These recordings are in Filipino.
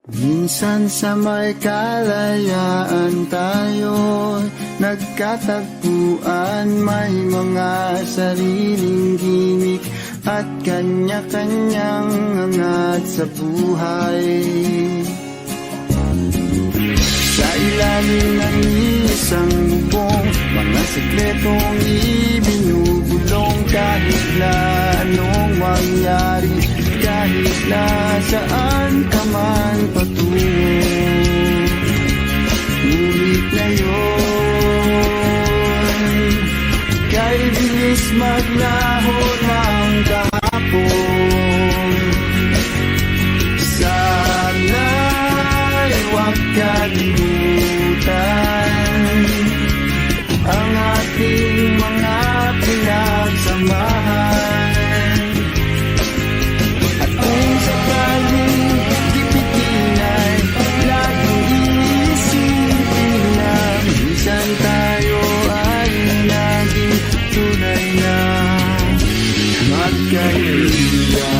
Minsan sa may kalayaan tayo'y nagkatagpuan, may mga sariling gimik at kanya-kanyang angat sa buhay. Sa ilalim ng isang bubong, mga sekretong ibinubulong, kahit na anong mangyari, kahit na saan ka man patungo. Ngunit ngayon, kay bilis maglaho ng kahapon. Sana'y huwag kalimutan ang ating mga pinagsamahan. At kung sakaling tipitin ay laging iisipin na minsan tayo ay naging tunay na magkaibigan.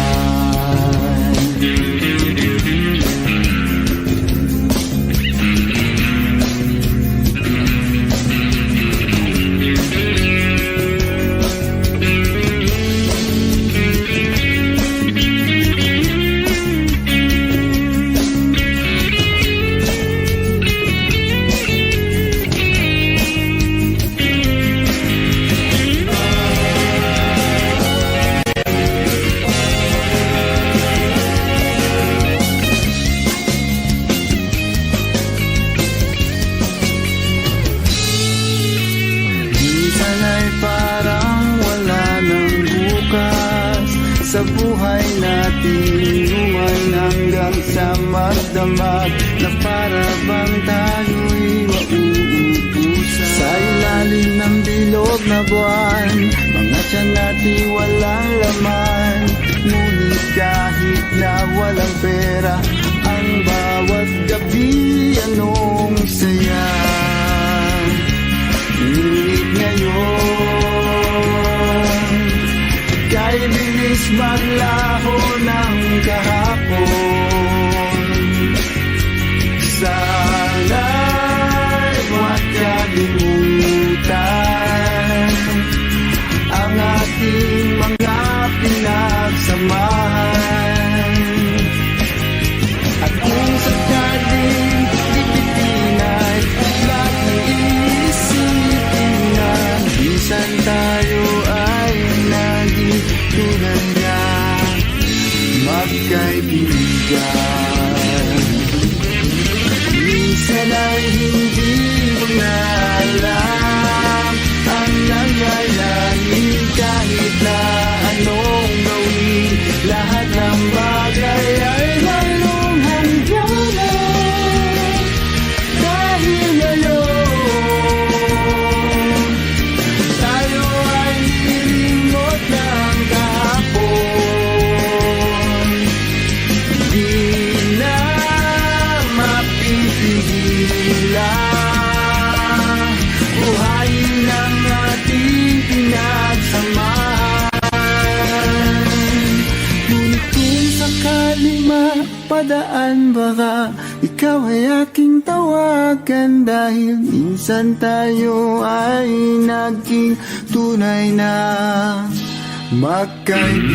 Sa buhay natin, luman hanggang sa magdamag, na para bang tayo'y mauubusan. Sa ilalim ng bilog na buwan, mga tiyan natin walang laman. Ngunit kahit na walang pera, ang bawat gabi anong saya. Ngunit ngayon, kay bilis maglaho ng kahapon. Sana'y huwag kalimutan ang ating mga pinagsamahan. At kung sakaling tipitin ay laging iisipin na minsan tayo ay naging tunay na magkaibigan. Minsan ay hindi mo na alam ang nangyayari, kahit na anong gawin, lahat ng bagay ay mayroong hangganan. Dahil ngayon, tayo ay nilimot ng kahapon. Di na mapipigilan, buhayin ang ating pinagsamahan. Ngunit kung sakali mapadaan, baka ikaw ay aking tawagan, dahil minsan tayo ay naging tunay na magkaibigan.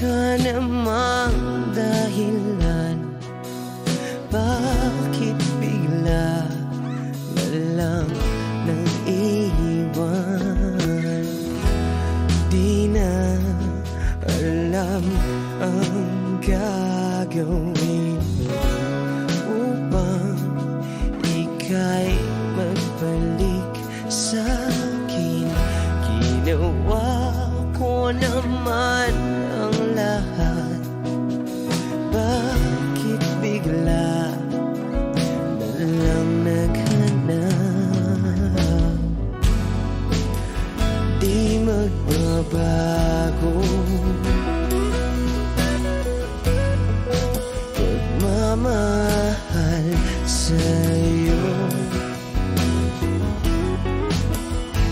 ka namang dahilan, bakit bigla na lang nang iwan? Di na alam ang gagawin upang ika'y magbalik sa'kin. Ginawa ko naman ang lahat, bakit bigla na lang naghanap? Di magbabago pagmamahal sa'yo.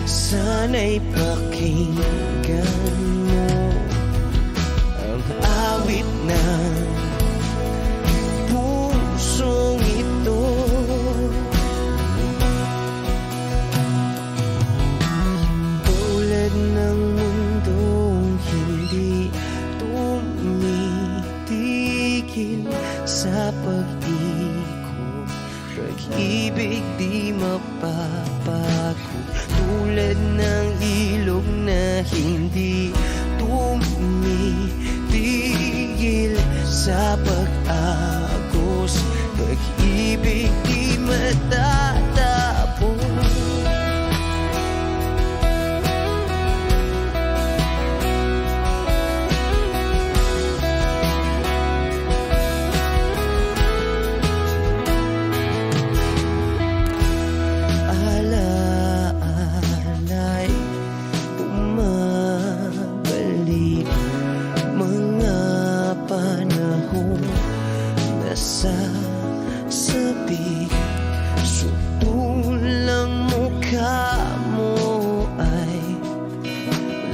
Sana'y pakinggan mo ang awit ng pusong ito. Tulad ng mundong hindi tumitigil sa pag-ikot, pag-ibig di mapapago. Tulad ng ilog na hindi tumitigil sa pag-agos, pag-ibig di matatapos. Sasabi, sutulang mukha mo ay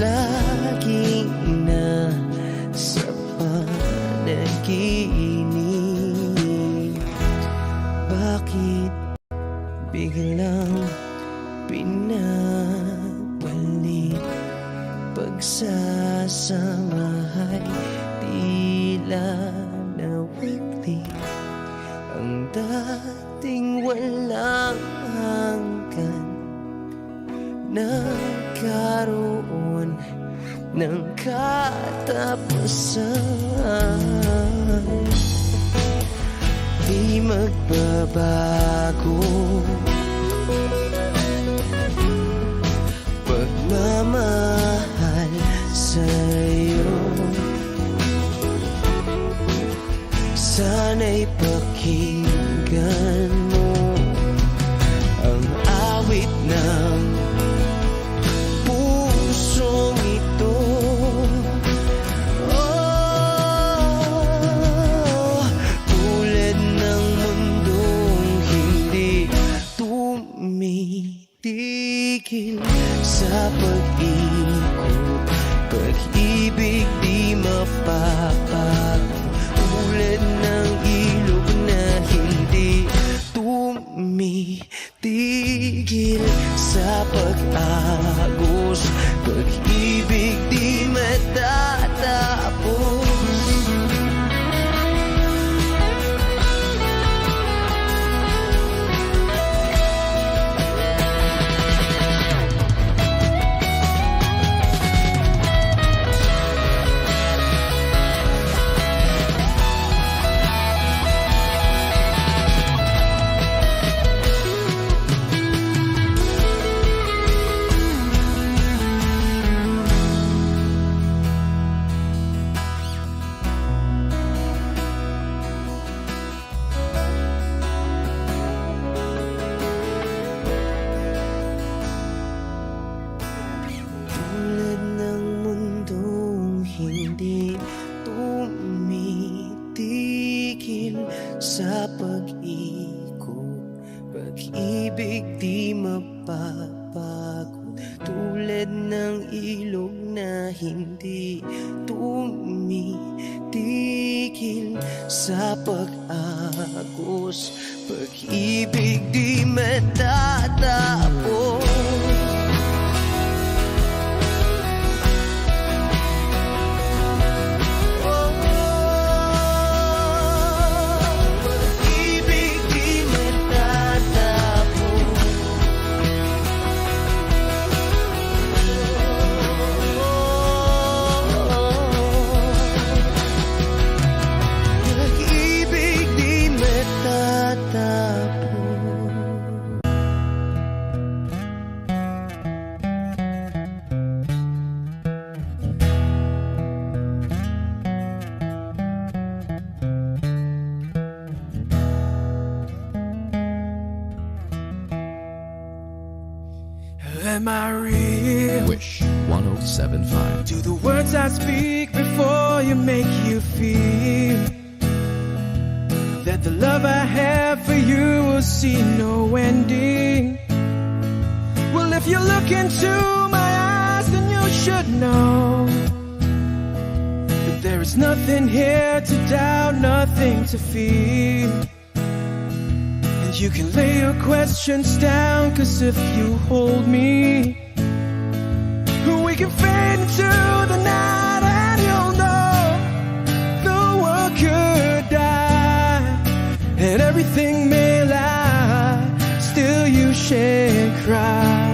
lagi na sa panaginip. Bakit biglang pinabalik? Pagsasamahay tila nawagli, ang dating walang hanggan nagkaroon ng katapusan. Di magbabago pagmamahal sa'yo. Sana'y pakinggan mo ang awit ng pusong ito. Oh, tulad ng mundong hindi tumitigil sa pag-ikot, pag-ibig di mapapago. Tulad ng ilog na hindi tumitigil sa pag-agos, pag-ibig di matatapos. Hindi tumitigil sa pag-ikot, pag-ibig di mapapagod. Tulad ng ilog na hindi tumitigil sa pag-agos, pag-ibig di matatapos. Am I real? Wish 1075. Do the words I speak before you make you feel that the love I have for you will see no ending? Well, if you look into my eyes, then you should know that there is nothing here to doubt, nothing to feel. And you can lay your questions down, 'cause if you hold me, we can fade into the night, and you'll know the world could die and everything may lie, still you shan't cry.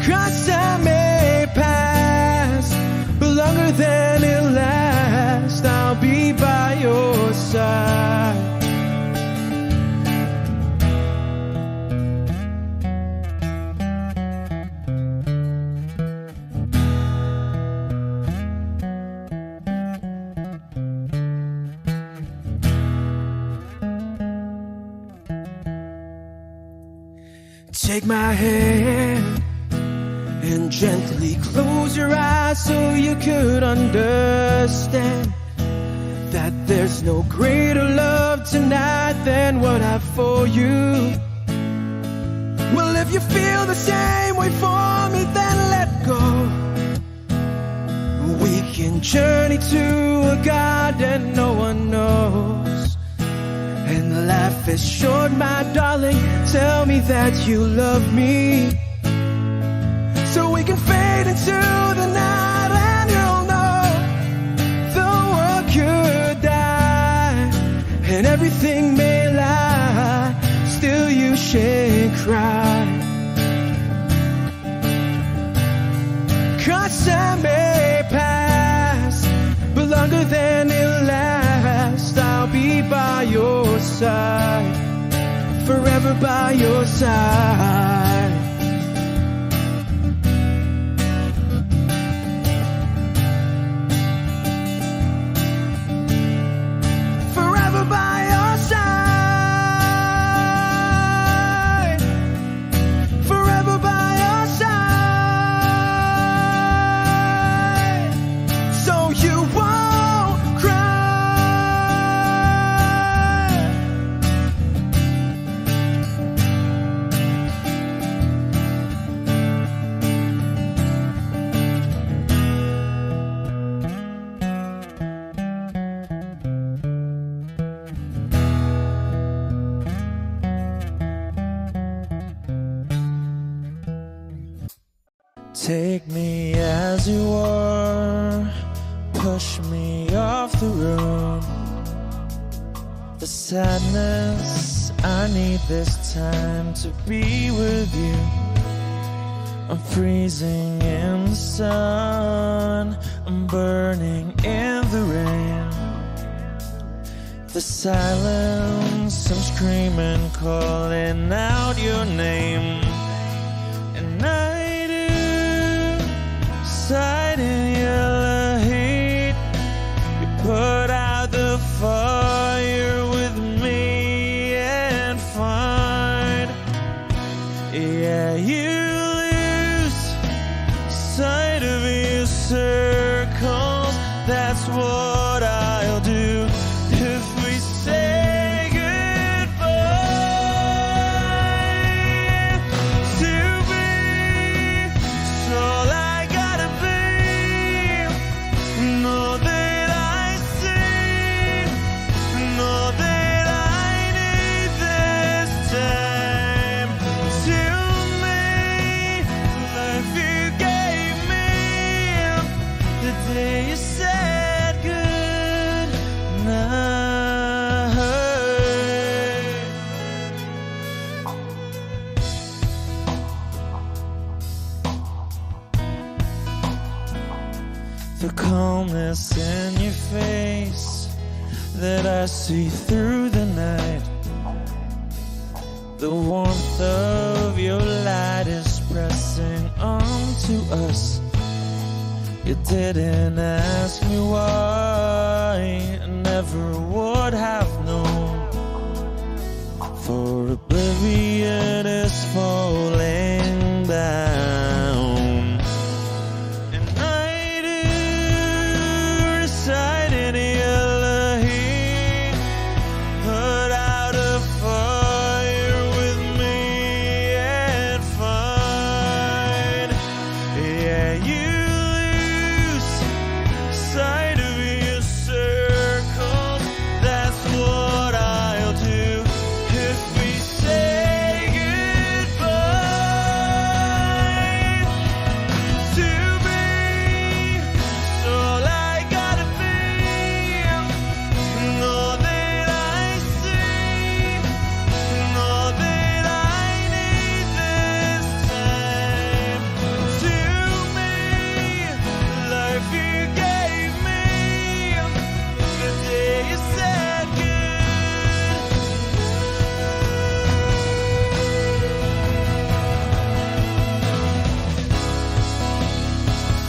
'Cause time may pass, but longer than it'll last, I'll be by your side. Take my hand and gently close your eyes so you could understand that there's no greater love tonight than what I've for you. Well, if you feel the same way for me, then let go. We can journey to a garden no one knows. And life is short, my darling, tell me that you love me, so we can fade into the night, and you'll know the world could die and everything may lie, still you shan't cry. 'Cause time may pass, but longer than it'll last, I'll be by your side, forever by your side. Forever by your side, forever by your side, so you won't cry. Take me as you are, push me off the road. The sadness, I need this time to be with you. I'm freezing in the sun, I'm burning in the rain. The silence, I'm screaming, calling out your name. And I do, sight in yellow heat, you put out the fire with me and find, yeah, you lose sight of your circles. That's what I'll do if we say goodbye. To be, it's all I gotta be. Know that I see, know that I need this time. To me, life you gave me the day you said good night. The calmness in your face that I see through the night, the warmth of your light is pressing onto us. You didn't ask me why, I never would have known. for oblivion is falling down. And I do reside in Elohim, put out a fire with me and find, yeah, you lose sight of your circles. That's what I'll do if we say goodbye. To be, it's all I gotta be, and all that I see, and all that I need this time. To me, the life you gave me, the day you said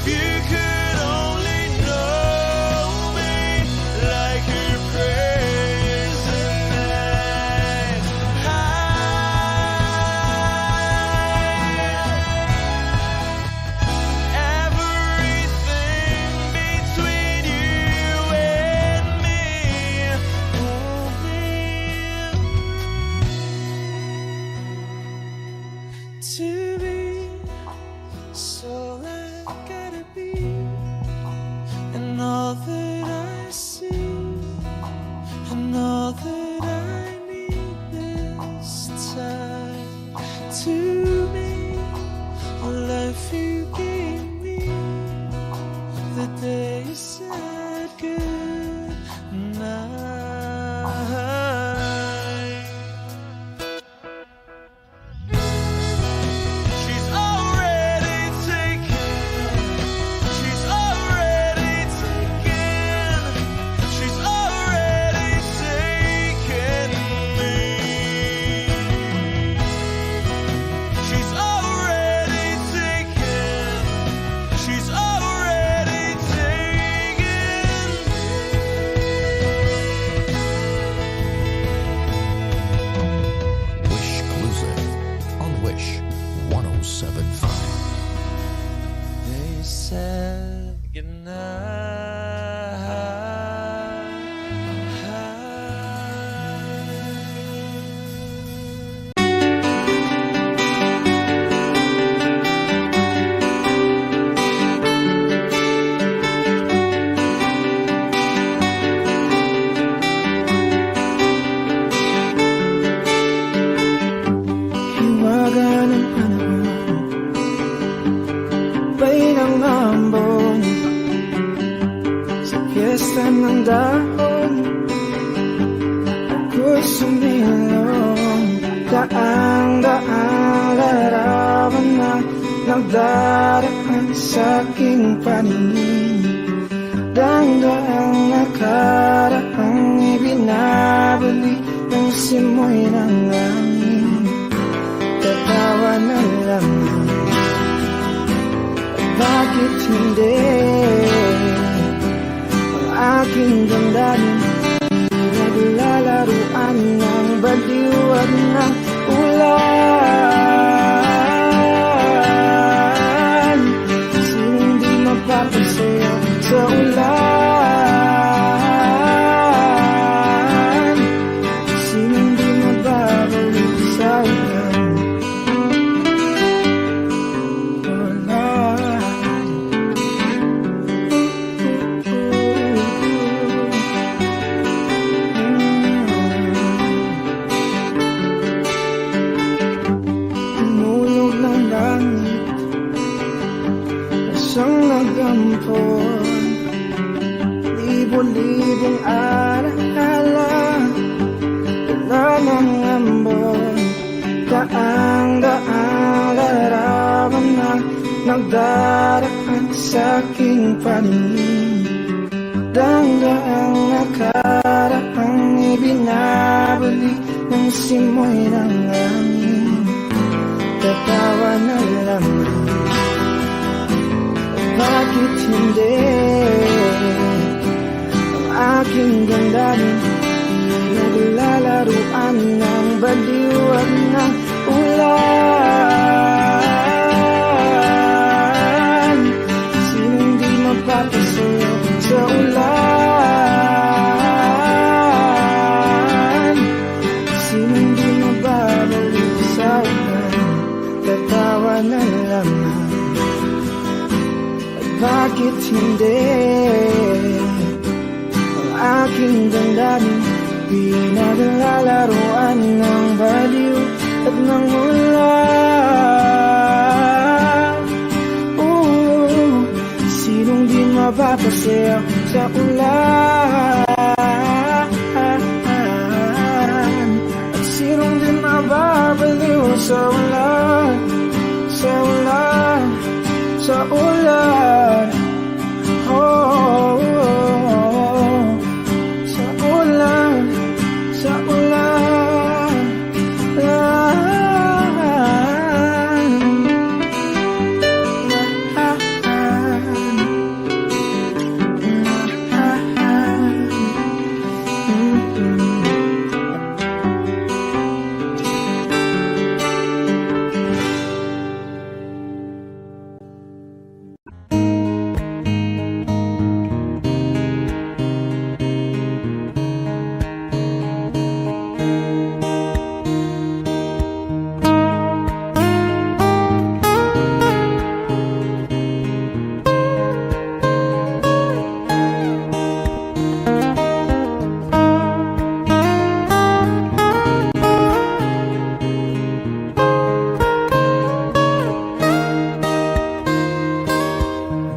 if you could only know me like your prayers at night. Everything between you and me won't be to be. So I gotta be, and all that I see, and all that I need this time. To me, the life you gave me, the day you said good night. She's already taken. She's already taken. She's already taken me. She's already taken. She's already taken Wish Closer on Wish 1075. They said goodnight. Hiwaga ng panahon, bay ng ambon, sa piyesta ng dahon, ako'y sumilong. Daang-daang larawan na nagdaraan sa aking paningin. Daang-daang nakaraang ibinabalik ng simoy ng langit. Tatawa na lamang, bakit hindi? Ang aking damdamin naglalaruan ng baliw at ng ulan. Sinong di mapapasaya sa ulan? Sinong di mababalik sa ulan? Tumulog ng langit, isang nagampon, libo-libong alaala, wala ng ambon. Daang-daang larawan na nagdaraan sa aking paningin. Daang-daang nakaraang ibinabalik ng simoy ng langit. Tatawa na lamang, bakit hindi? Ang aking damdamin naglalaruan ng baliwan ng ulan. Sinong di mapapasayo sa ulan? Sinong di mababalik sa ulan? Tatawa na lamang. At bakit hindi ang aking damdamin pinaglalaruan ng baliw at ng ulan? Sinong di mapapasaya sa ulan? At sinong di mababaliw sa ulan? Sa ulan, sa ulan. Oh, sa ulan, sa ulan.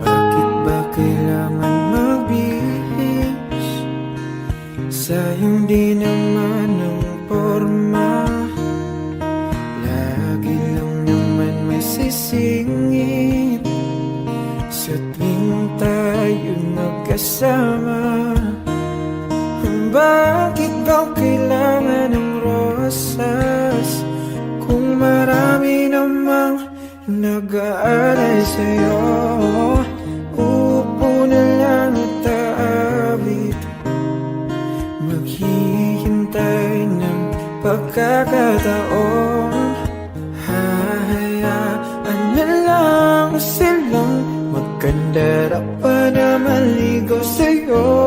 Bakit ba kailangan magbihis sa iyong di naman ng porma? Lagi lang naman may sisingit sa tuwing tayo magkasama. Bakit ba kailangan ng rosas kung marami namang nag-aalay sa'yo? Upo na lang at aawit, maghihintay ng pagkakataon. Hahayaan na lang silang magkandara pa na maligaw sa'yo.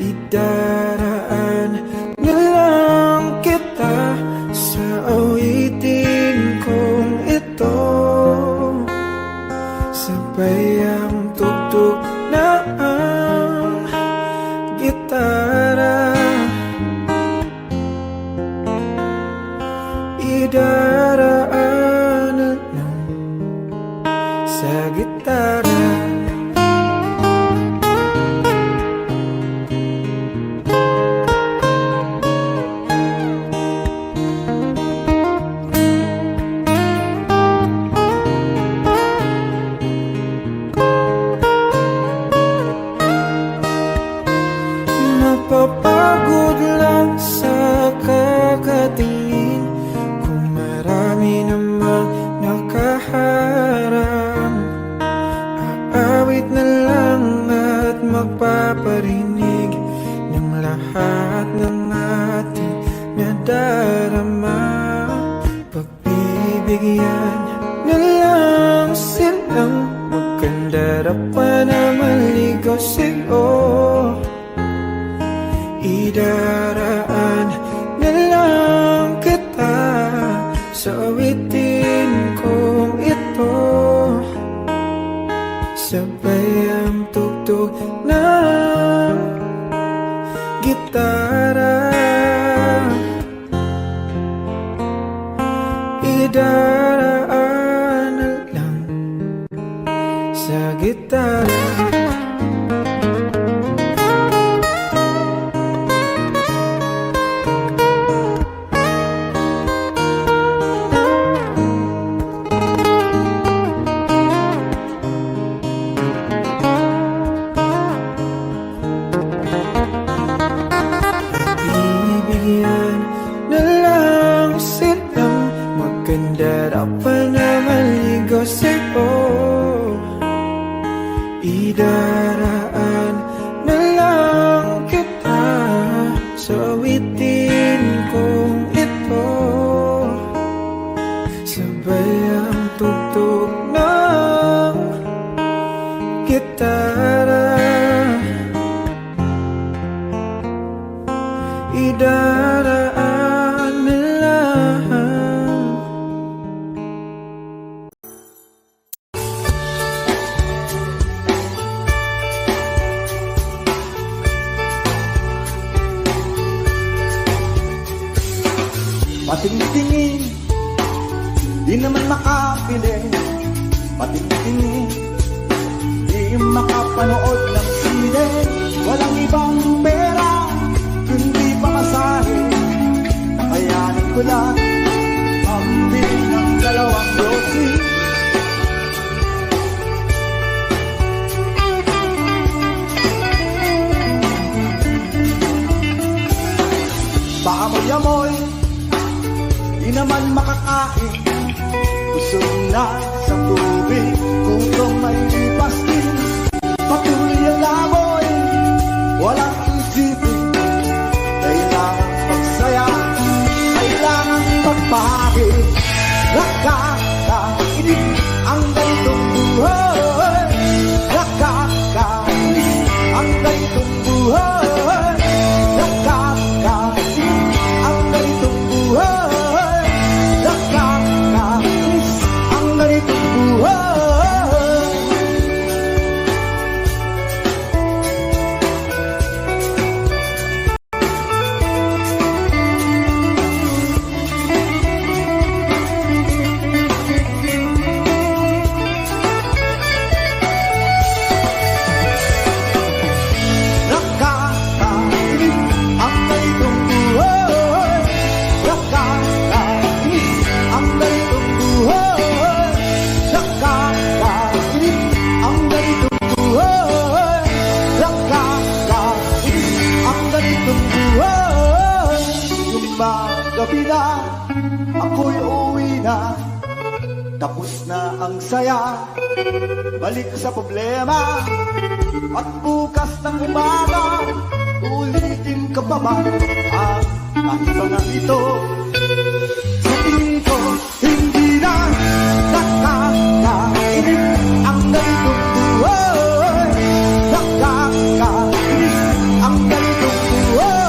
Idaraan na lang kita sa awitin kong ito. Sabay ang tugtog na ang gitara. Idaraan na lang sa gitara. Mapapagod lang sa kakatingin kung marami namang nakaharang. Aawit na lang at magpaparinig ng lahat ng ating nadarama. Pagbibigyan na lang silang magkandara pa na maligaw sa'yo. Idaraan na lang kita sa awitin kong ito. Sabay ang tugtog ng gitara. Idaraan na lang sa gitara. Bibigyan na lang silang magkandara pa na maligaw sa'yo. Idaraan na lang kita sa awitin gitara idaraan na lang. Patingtingin, di naman makapili. Patingtingin, di makapanood ng sine. Walang ibang pera, kundi pamasahe. Nakayanin ko lang ang biling ng 2 dosis. Paamoy-amoy, di naman makakain. Busog na sa tubig, gutom may lipas din. Patuloy ang laboy, walang isipin. Kailangan magsaya, kailangan magpahagi. Nakakainis ang ganitong buhay. Nakakainis ang ganitong buhay. Nakakainis ang ganitong buhay. Nakakainis ang ganitong buhay. Gabi na, ako'y uwi na. Tapos na ang saya, balik sa problema. At bukas ng umaga, ulitin ka pa ba ang kahibangan ito? Sa tingin ko, hindi na nakakainis ang ganitong buhay. Nakakainis ang ganitong buhay.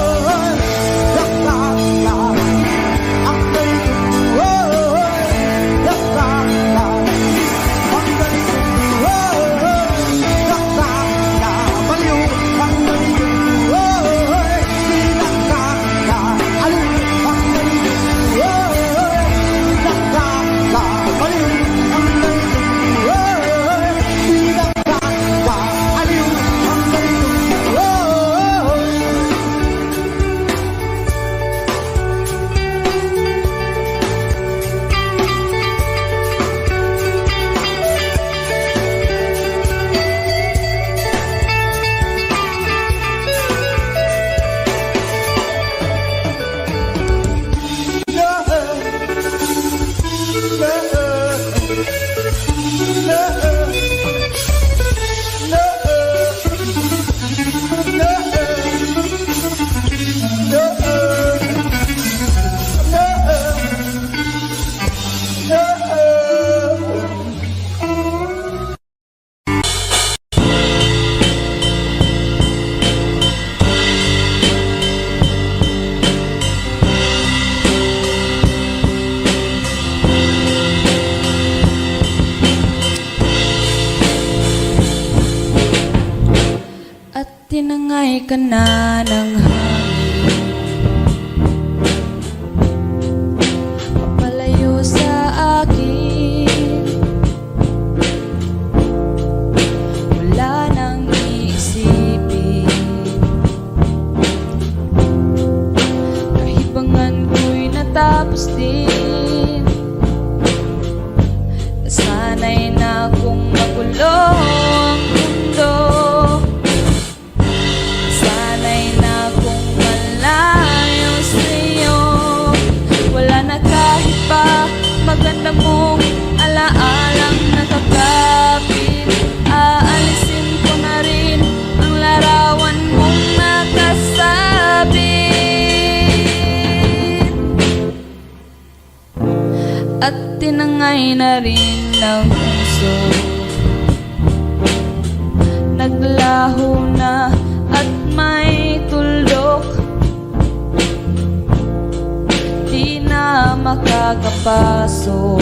Tinangay ka na ng hangin, papalayo sa akin. Wala nang iisipin, kahibangan ko'y natapos din. Nasanay na akong magulo ang mundo. Maganda mong alaalang nakakapit. Aalisin ko na rin ang larawan mong nakasabit. At tinangay na rin ng puso nakakapasok.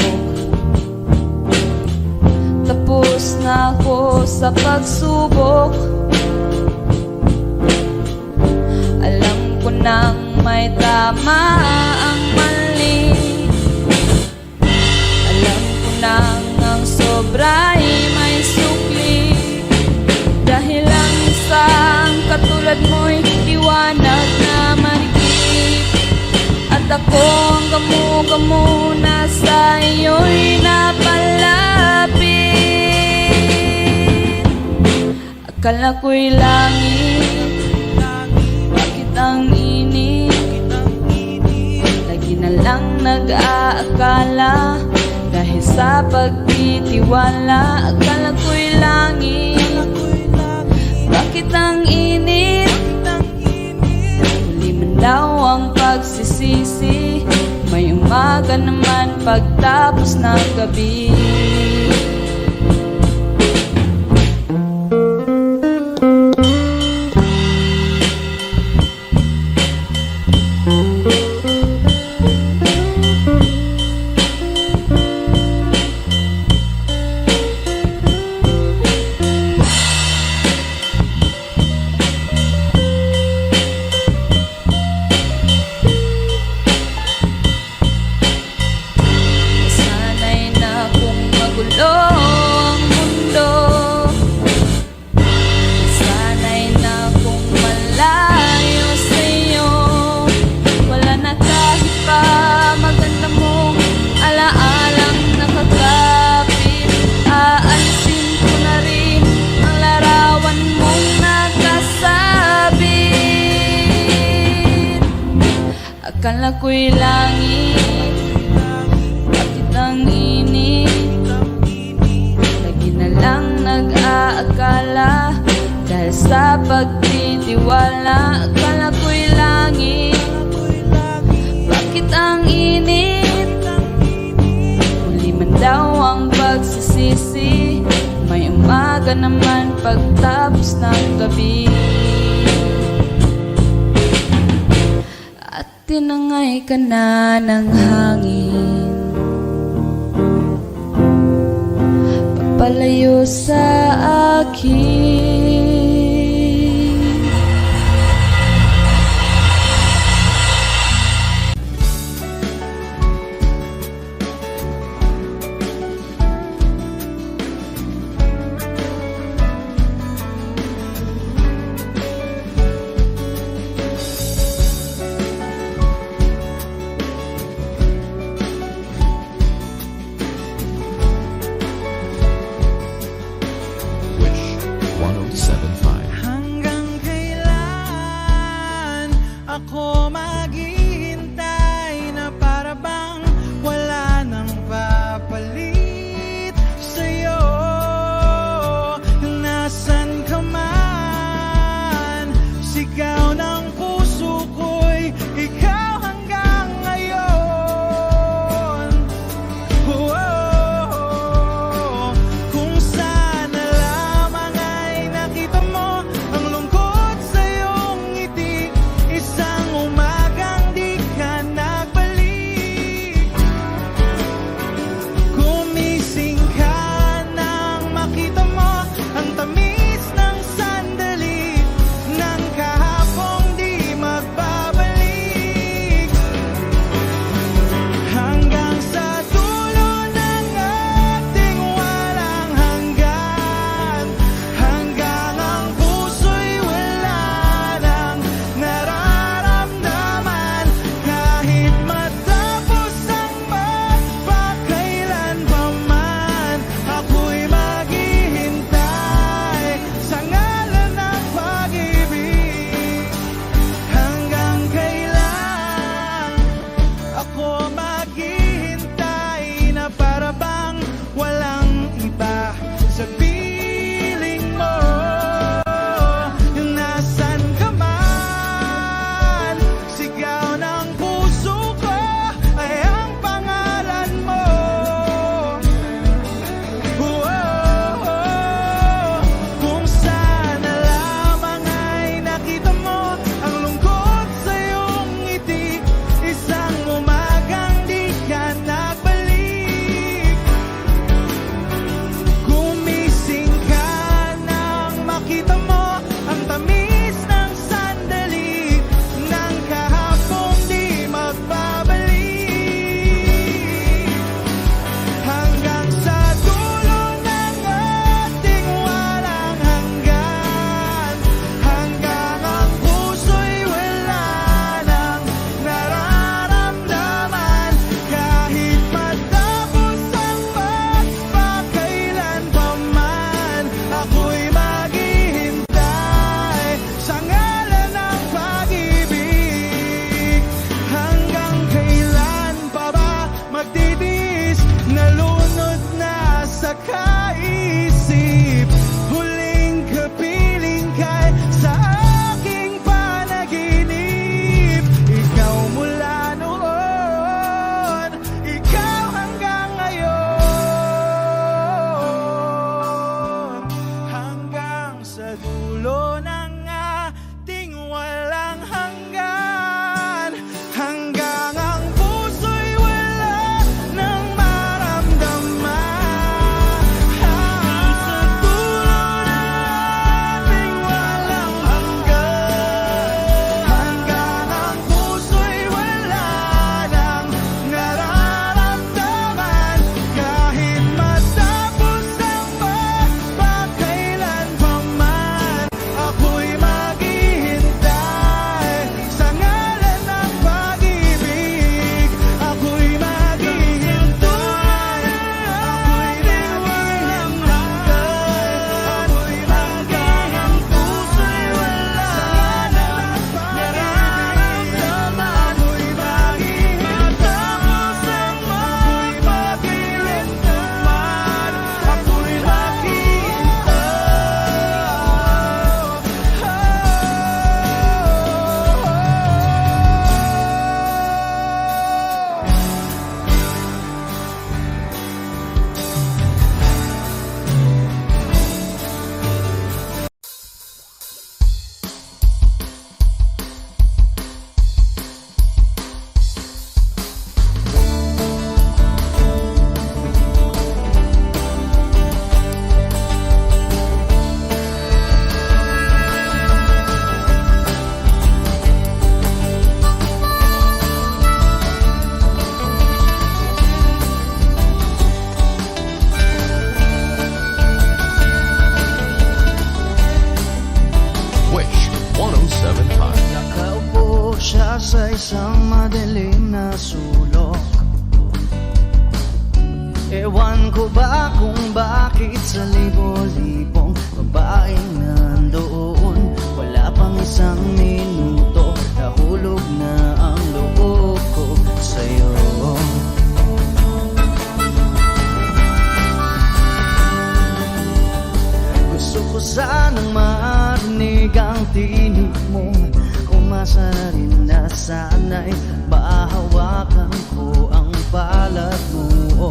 Tapos na ako sa pagsubok. Alam ko nang may tama ang mali. Alam ko nang ang sobra'y may sukli. Dahil ang isang katulad mo'y liwanag na marikit. At ako ang gamo-gamo na sa iyo'y napalapit. Akala ko'y langit, bakit ang init? Lagi na lang nag-aakala, dahil sa pagtitiwala. Akala ko'y langit, bakit ang init? Huli man daw ang pagsisisi, may umaga naman pagtapos ng gabi. Sana'y na kung magulo ang mundo. Sana'y na kung malayo sa'yo. Wala na kahit pa maganda mong alaalang nakakapit. Aalisin ko na rin ang larawan mong nakasabit. Akala ko'y langit, bakit ang init? Lagi na lang nag-aakala, dahil sa pagtitiwala. Akala ko'y langit, bakit ang init? Huli man daw ang pagsisisi, may umaga naman pagtapos ng gabi. At tinangay ka na ng hangin, papalayo sa akin. Wish 107.5. isang madilim na sulok. Ewan ko ba kung bakit sa libo-libong babaeng nandoon, wala pang isang minuto, nahulog na ang loob ko sa'yo. Gusto ko sanang marinig ang tinig mo, umasa na rin na sana'y mahawakan ko ang balat mo.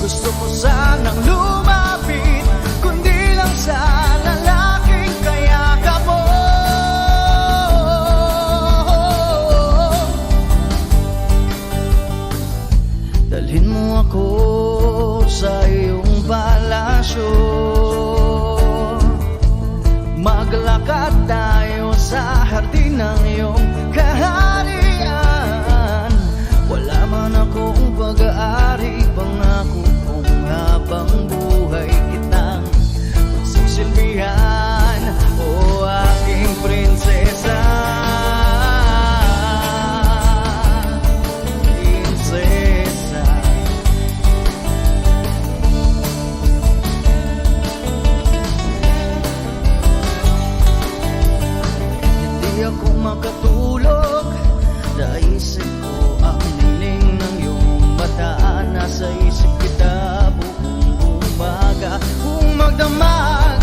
Gusto ko sanang lumapit, kundi lang sa lalaking kayakap mo. Dalhin mo ako sa iyong palasyo, maglakad tayo sa hardin ng iyong kaharian. Wala man akong pag-aari, pangako kong habang buhay kitang pagsisilbihan, o aking prinsesa. Prinsesa, hindi ako makatulog, naisip ko ang nining ng iyong mata. Nasa isip kita buong umaga, kung magdamag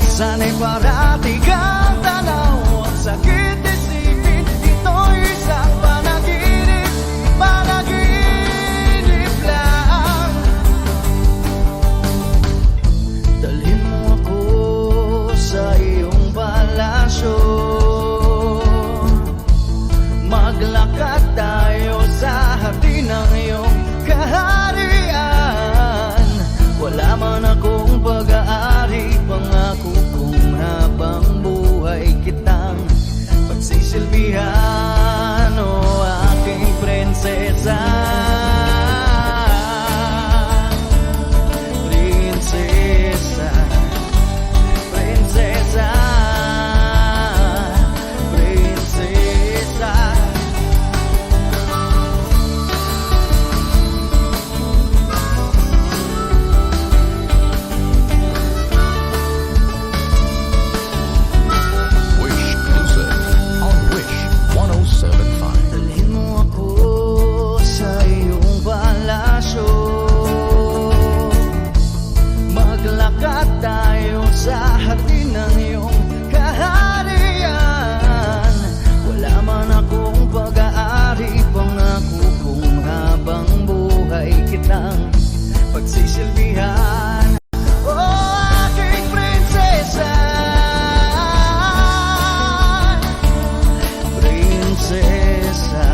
sana'y parati kang tanaw. Ang sakit isipin, ito'y isang panaginip, panaginip lang. Dalhin mo ako sa iyong palasyo, maglakad tayo sa hardin ng iyong kaharian. Wala man akong pag-aari, pangako kong habang buhay kitang pagsisilbihan, o aking prinsesa. Prinsesa, prinsesa, prinsesa. Wish Music on Wish 107.5. Dalhin mo ako sa iyong palasyo, maglakad tayo sa hardin ng iyong kaharian. Wala man akong pag-aari, pangako kong habang buhay kitang pagsisilbihan, o aking prinsesa. Prinsesa,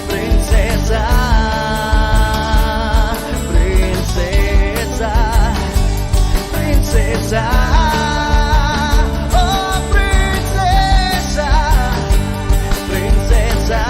prinsesa, prinsesa, prinsesa, oh prinsesa, prinsesa.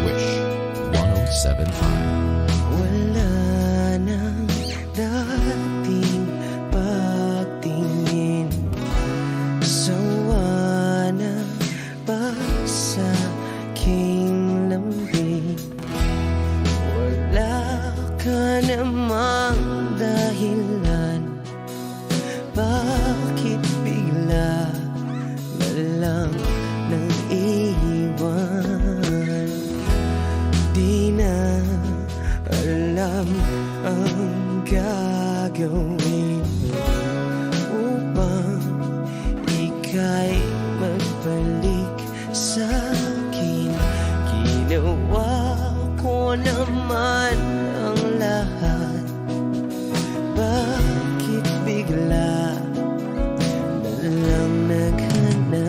Wish 107.5. Wala nang dating pagtingin, sawa na ba sa aking lambing? Wala ka namang dahilan Bakit bigla na lang nang iwan? Di na alam ang gagawin upang ika'y magbalik sa'kin. Ginawa ko naman ang lahat. Bakit bigla na lang naghanap?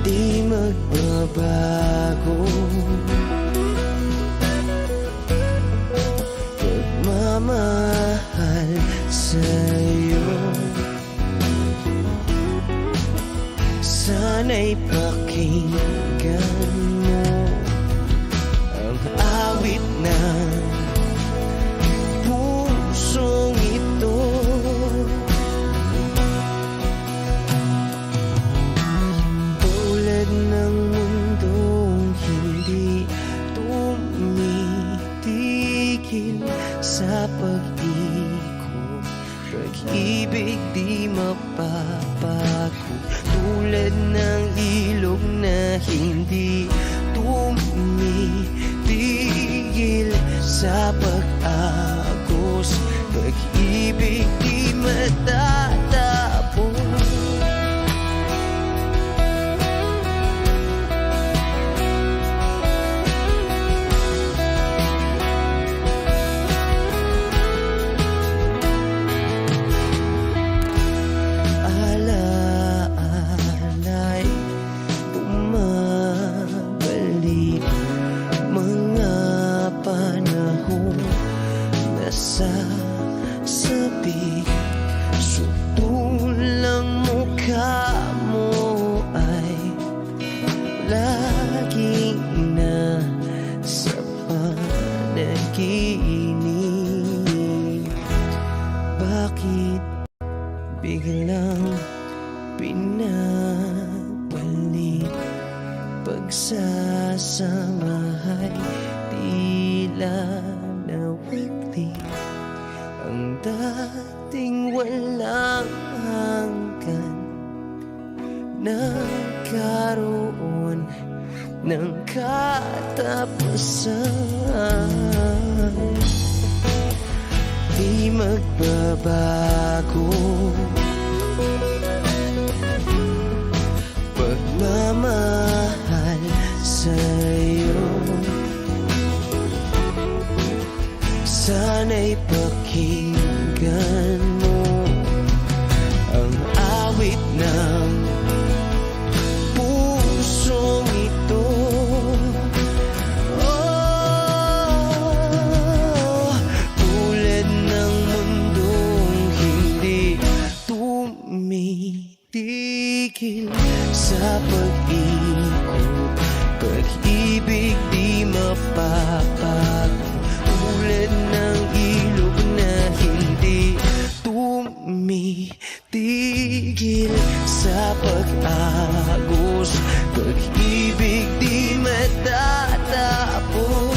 Di magbabago pagmamahal sa'yo. Sana'y pakinggan mo ang awit ng pusong ito. Tulad ng mundong hindi tumitigil sa pag-ikot, pag-ibig di mapapago. Tulad ng ilog na hindi tumitigil sa pag-agos, pag-ibig di matatapos. Alaala'y bumabalik, mga panahon nasasabi. Sutulang mukha mo ay laging nasa panaginip. Bakit biglang pinabalik? Pagsasamahay tila nawagli, ang dating walang hanggan nagkaroon ng katapusan. Di magbabago pagmamahal sa'yo. Sana'y pakinggan mo ang awit ng pusong ito. Oh, tulad ng mundong hindi tumitigil sa pag-ikot, pag-ibig di mapapago. Tulad ng ilog na hindi tumitigil sa pag-agos, pag-ibig di matatapos.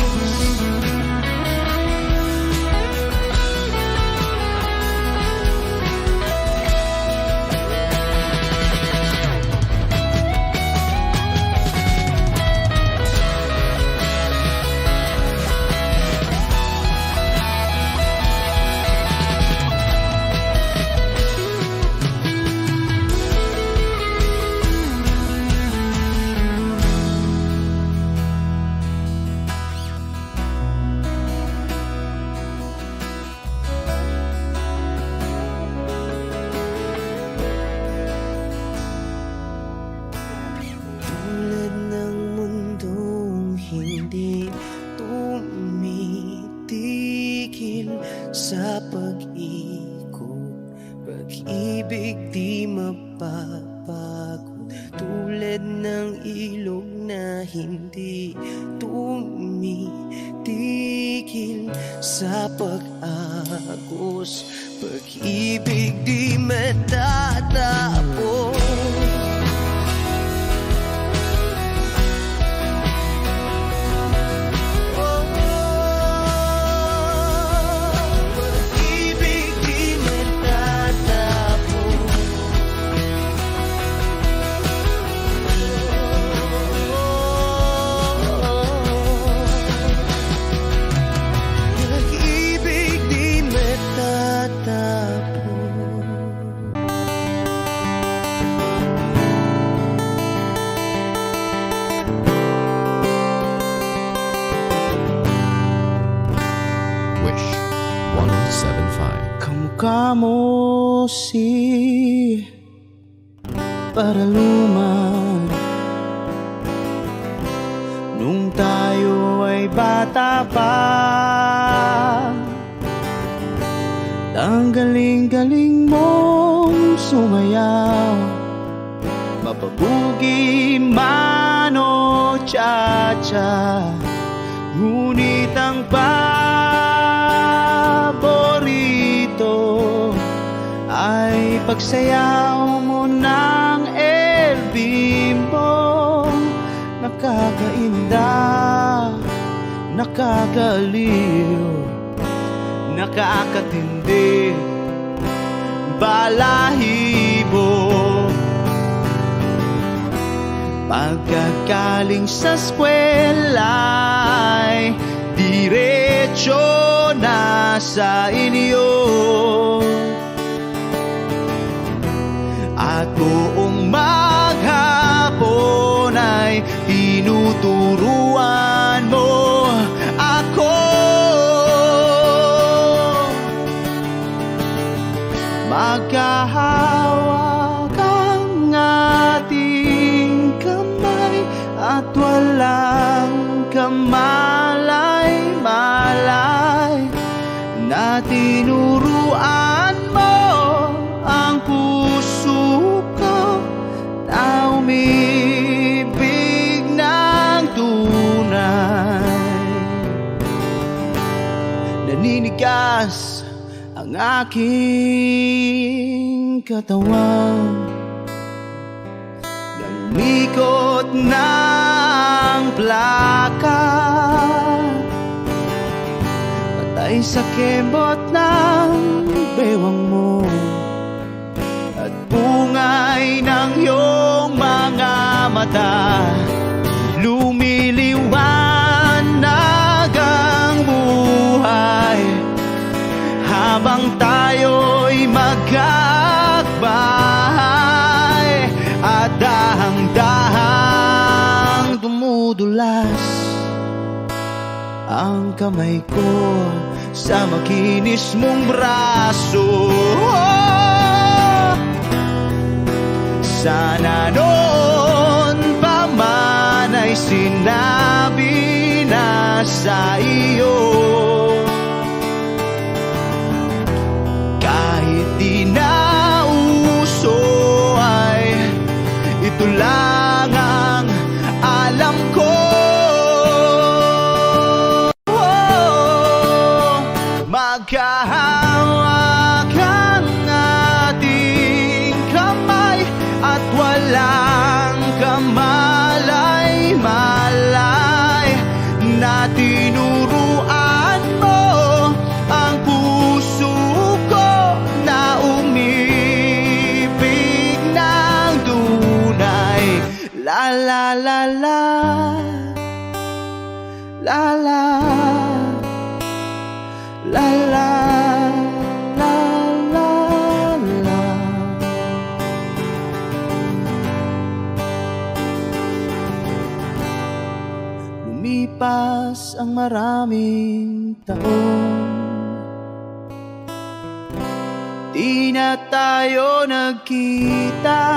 Tulad ng mundong hindi tumitigil sa pag-ikot, pag-ibig di mapapagod. Tulad ng ilog na hindi tumitigil sa pag-agos, pag-ibig di matatapos. Pag-ibig kamo si paraluman nung tayo ay bata pa. Ang galing-galing mong sumayaw, mapabugi man o cha-cha, ngunit ang paborito ay pagsayaw mo ng El Bimbo. Nakakainda, nakakaliw, nakakatindi, balahibo. Pagkagaling sa eskwela'y diretso na sa inyo, at buong maghapon ay tinuturuan mo ako. Magkahawak ang ating kamay at walang kamalay-malay, na tinuruan mo ang puso ko na umibig ng tunay. Naninigas ang aking katawan, nangikot ng plaka, patay sa kembot ng bewang mo at bungay ng iyong mga mata. Lumiliwanag ang buhay habang tayo'y magkakbahay, at dahang-dahang dumudulas ang kamay ko sa makinis mong braso. Sana noon pa man ay sinabi na sa iyo, kahit di na uso ay ito lang ang alam ko. Magkahawak ang ating kamay at walang kamalay-malay, na tinuruan mo ang puso ko na umibig ng tunay. La la la la, la la, la la, la la, la. Lumipas ang maraming taon, di na tayo nagkita.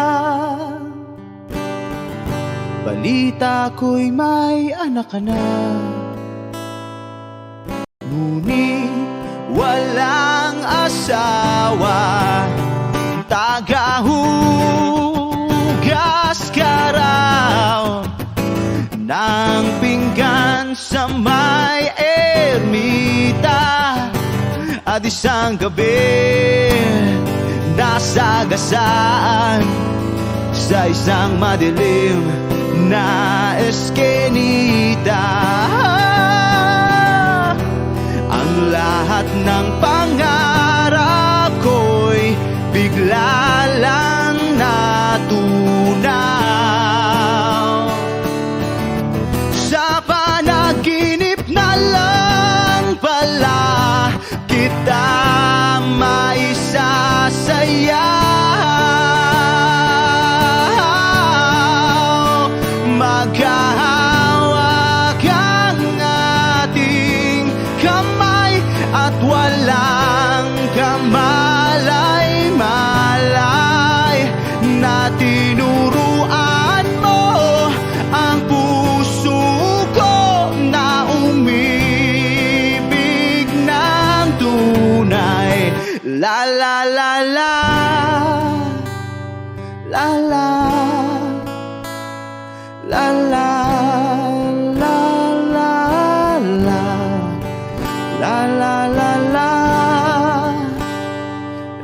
Balita ko'y may anak ka na, ngunit walang asawa. Tagahugas ka raw ng pinggan sa may ermita, at isang gabi nasagasaan sa isang madilim na eskenita. Ang lahat ng pangarap ko'y bigla lang natunaw. Sa panaginip na lang pala kita maisasayaw. Magkahawak ang ating kamay at walang kamay. la la la la la la la la la la la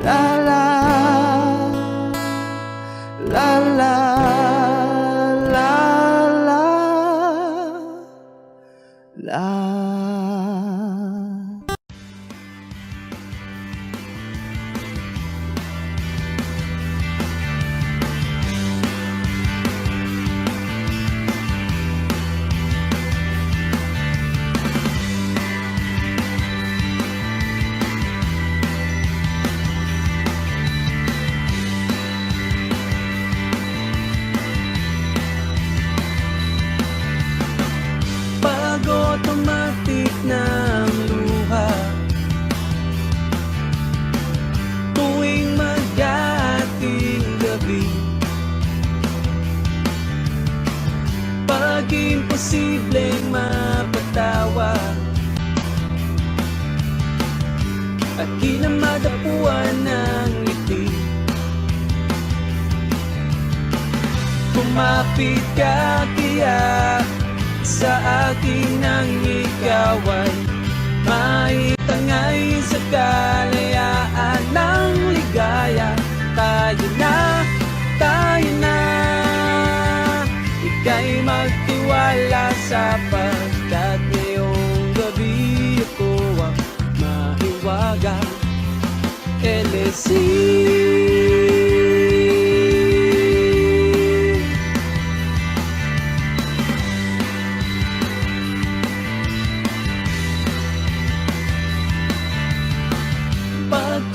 la la la la la la la. Automatic ng luha tuwing mag-ating gabi. Pag imposibleng mapatawa at di na madapuan ng ngiti, kumapit ka kaya sa akin ang ikaw ay maitangay sa kalayaan ng ligaya. Tayo na, ika'y magtiwala sapagkat ngayong gabi ako ang mahiwaga. LSC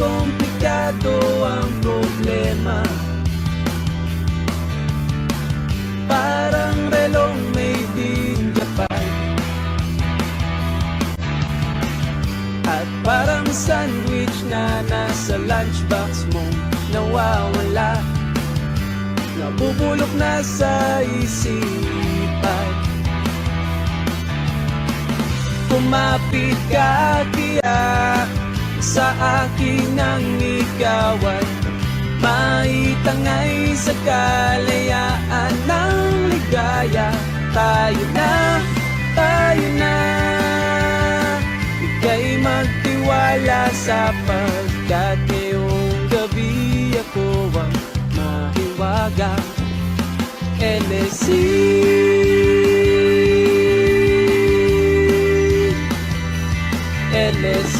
komplikado ang problema, parang relong made in Japan, at parang sandwich na nasa lunchbox mo nawawala, nabubulok na sa isipan. Kumapit ka kaya sa akin ang ikaw ay maitangay sa kalayaan ng ligaya. Tayo na, ika'y magtiwala sapagkat ngayong gabi ako ang mahiwaga. LSC LSC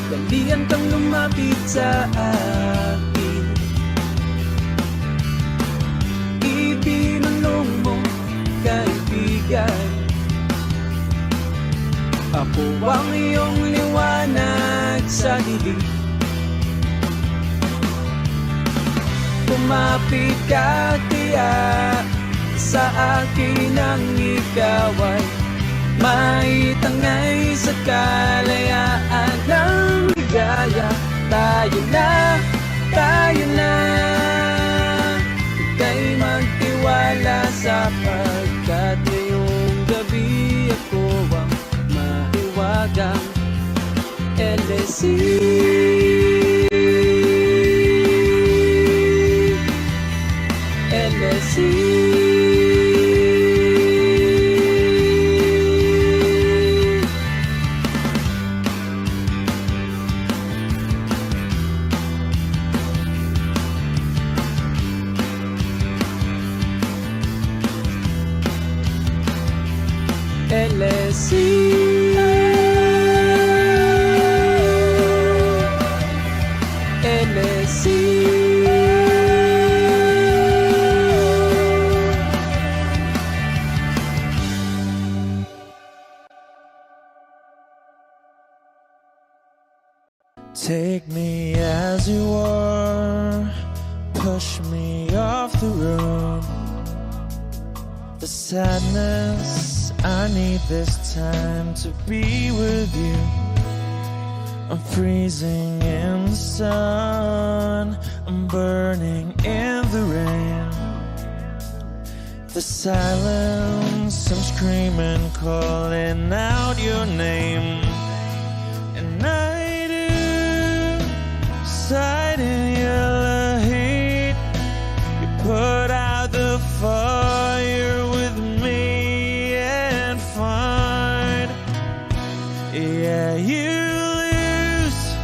dalian kang lumapit sa akin, ibinulong mo kaibigan. Ako ang iyong liwanag sa dilim. Kumapit ka kaya sa akin ang ikaw ay maitangay sa kalayaan ng ligaya. Tayo na, ika'y magtiwala sapagkat ngayong gabi ako ang mahiwagang LSC LSC LSC Take me as you are, push me off the road. The sadness, I need this time to be with you. I'm freezing in the sun, I'm burning in the rain. The silence, I'm screaming, calling out your name. And I do, sight in yellow heat. You put out the fire with me and find. Yeah, you lose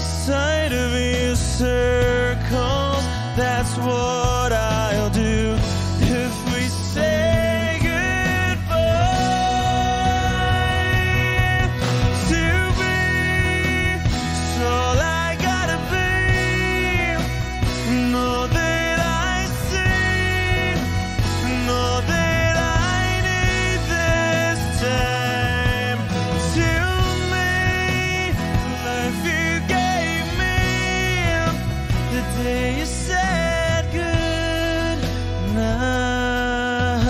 sight of your circles. That's what I'll do if we say goodbye. To be, it's all I gotta be. Know that I see, know that I need this time. To me, life you gave me the day you said good night.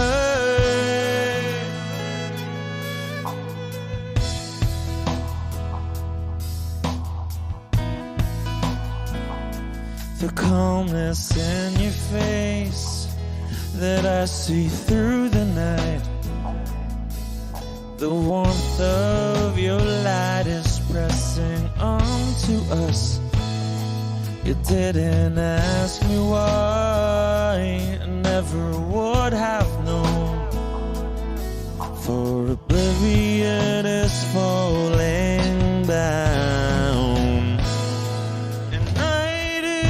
The calmness in your face that I see through the night. The warmth of your light is pressing onto us. You didn't ask me why, I never would have known. For oblivion is falling down. And I do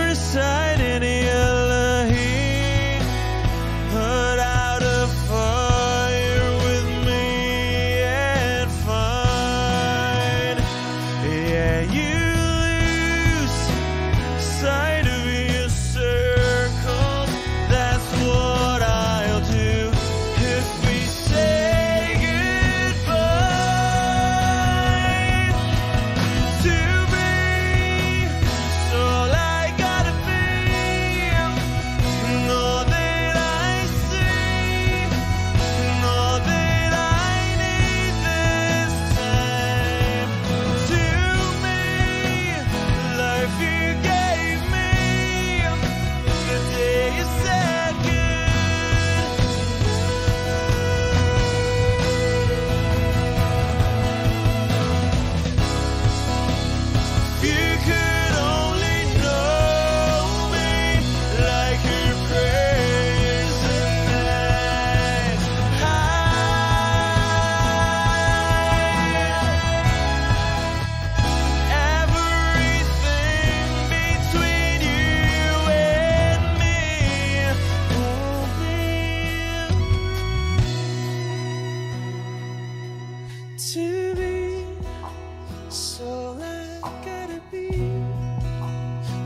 reside in yellow heat. Put out a fire with me and find. Yeah, you lose sight of your circles. That's what I'll do if we say goodbye. To be, it's all I gotta be. Know that I see, know that I need this time. To me, life you gave me the day you said good. You could only know me like your present night. Everything between you and me won't be to be. So I gotta be,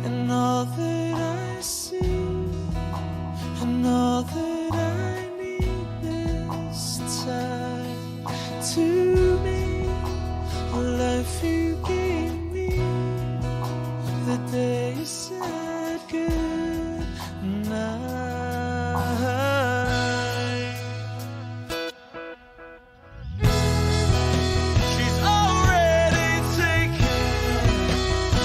and all that I see, and all that I need this time. To me, life you gave me the day you said good night. She's already taken.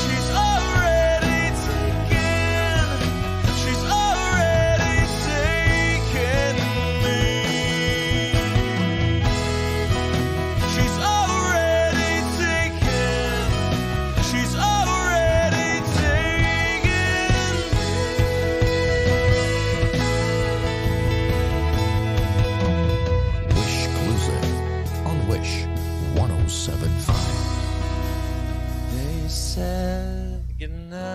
She's already taken. She's already taken me. She's already taken. She's already taken Wish Exclusive on Wish 1075. They said goodnight.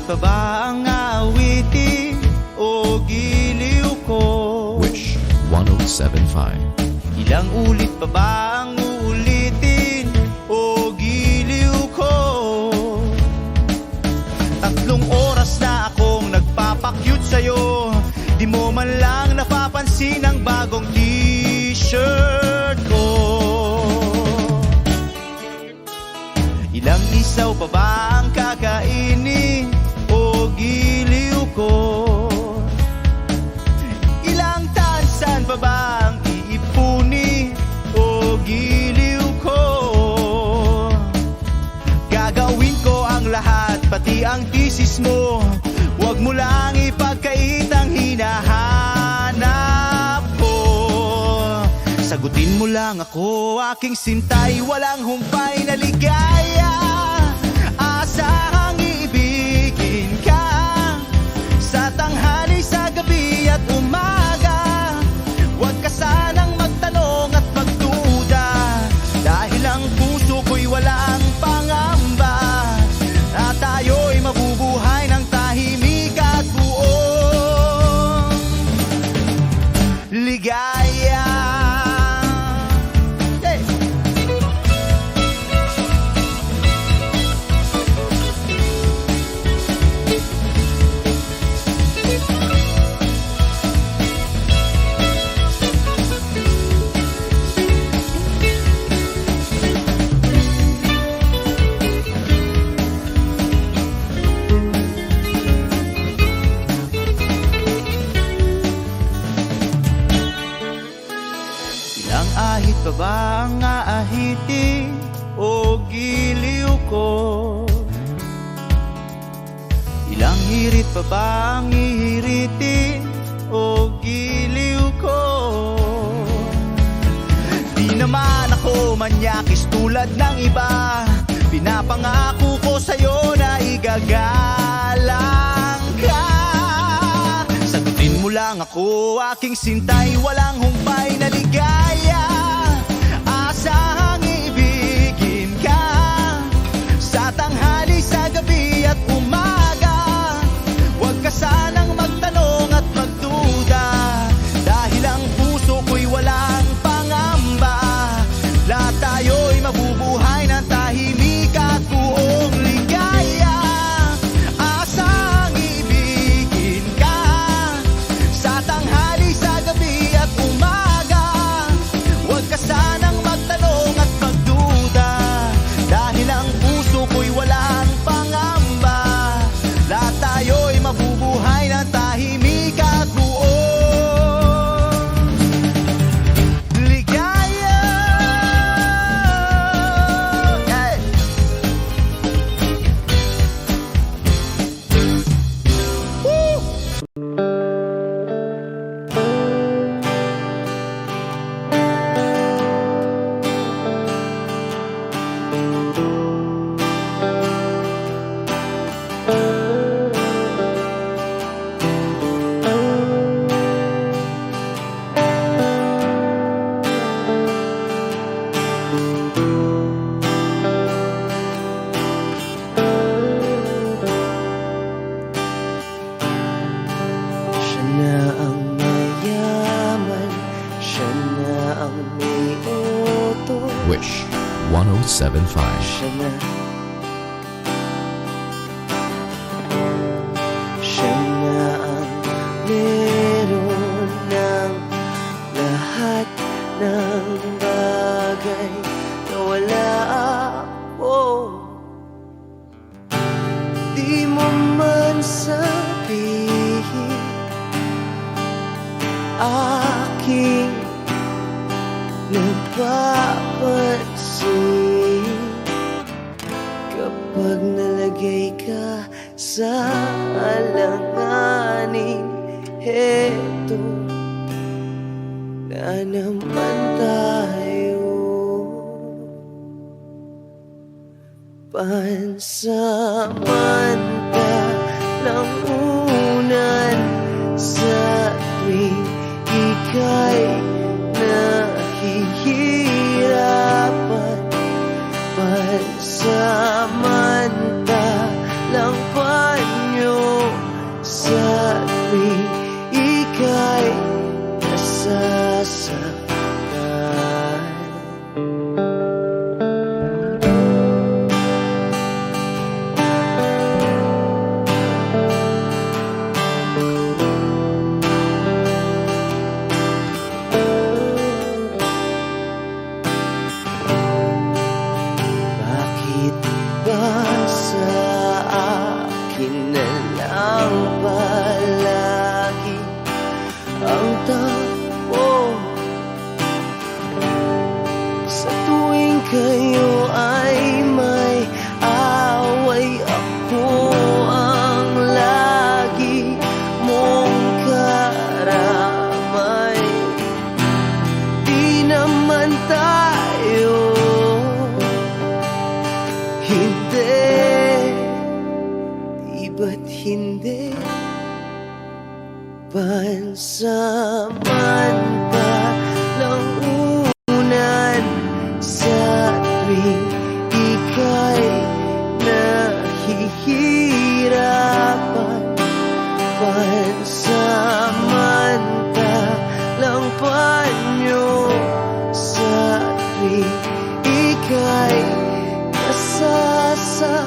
pa ba ang awitin o giliw ko? Wish 1075. Ilang ulit pa ba ang uulitin o giliw ko? 3 oras na akong nagpapakyut sa'yo, di mo man lang napapansin ang bagong t-shirt ko. Ilang isaw pa ba ang kakainin o giliw ko? Ilang tansan pa ba ang iipuni o giliw ko? Gagawin ko ang lahat, pati ang thesis mo. Huwag mo lang ipagkait ang hinahanap ko. Sagutin mo lang ako, aking sintay, walang humpay na ligaya. Asahang iibigin ka sa tanghali, sa gabi at umaga. Huwag ka sanang magtanong at magduda, dahil ang puso ko'y walang pangamba, at tayo'y mabubuhay ng tahimik at buong ligaya. Hey! Ilang ahit pa ba ang aahitin o giliw ko? Ilang hirit pa ba ang ihiritin o giliw ko? Di naman ako manyakis tulad ng iba, pinapangako ko sa'yo na igagalang ka. Sagutin mo lang ako, aking sintay, walang humpay na ligaya. Asahang iibigin ka sa tanghali, sa gabi at umaga. Huwag ka sanang magtanong at magduda, dahil ang puso ko'y walang pangamba. Lahat tayo'y mabubuhay ng tahimik at buong ligaya. Asahang iibigin ka sa tanghali, sa gabi at umaga. Huwag ka sanang magtanong at magduda, dahil ang puso ko'y walang pangamba. Lahat tayo'y mabubuhay ng tahimik at buong ligaya. Hey! Woo! Siya na ang mayaman, siya na ang may utos. Wish 1075. Siya na, siya na ang meron ng lahat ng bagay na wala ako. Di mo man sabihin, aking napapansin kapag nalagay ka sa alanganin. Heto na naman tayo, pansamantalang unan sa tuwing ika'y nahihirapan. Pansamantalang panyo ika'y nasasaktan.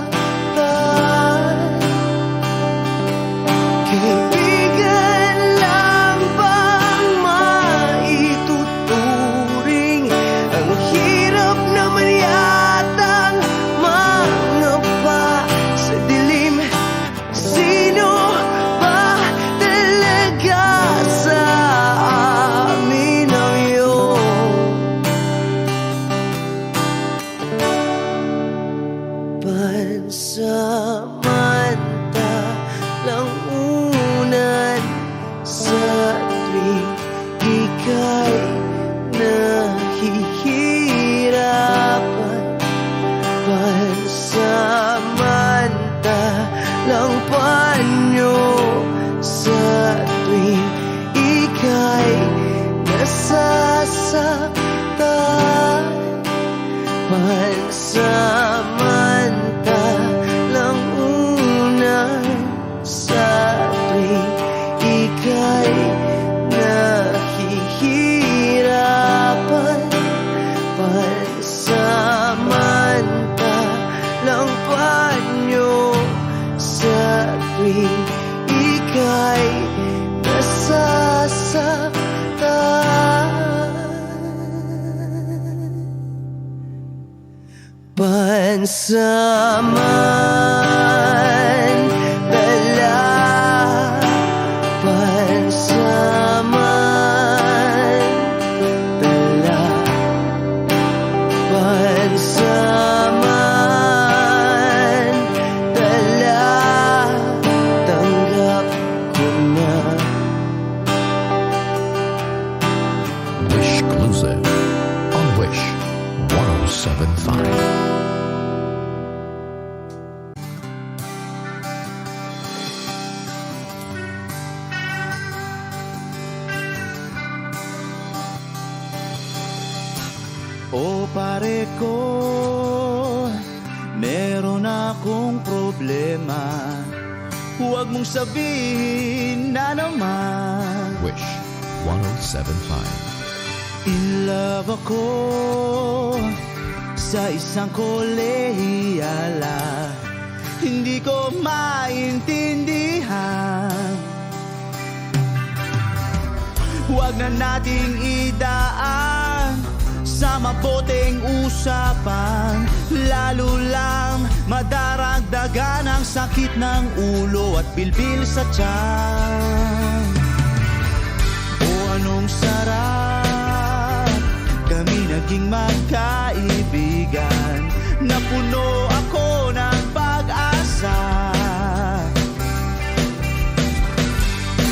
Kaibigan lang bang maituturing? Ang hirap naman yatang mangapa sa dilim. Sino ba talaga sa amin ang iyong pansamantalang unan sa tuwing ika'y nahihirapan? Pansamantalang panyo sa tuwing ika'y nasasaktan. Pansamantalang unan sa tuwing ika'y nahihirapan. Pansamantalang panyo sa tuwing ika'y nasasaktan. Pansamantala, pansamantala, pansamantala, tanggap ko na. Wish Exclusive on Wish 1075. O pare ko, meron akong problema. Huwag mong sabihin na naman. Wish 1075. In love ako sa isang kolehiyala. Hindi ko maintindihan. Huwag na nating idaan sa maboteng usapan, lalo lang madaragdagan ang sakit ng ulo at bilbil sa tiyan. O anong sarap kami naging magkaibigan, napuno ako ng pag-asa.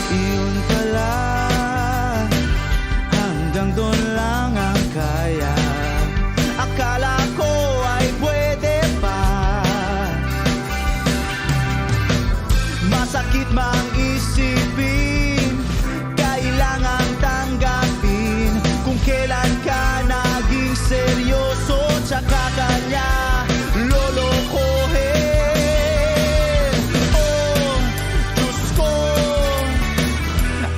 Iyon pala, hanggang doon lang ang kaya. Akala ko ay pwede pa. Masakit mang isipin, kailangan tanggapin kung kailan ka naging seryoso, tsaka kanya lolokohin. Oh, Diyos ko,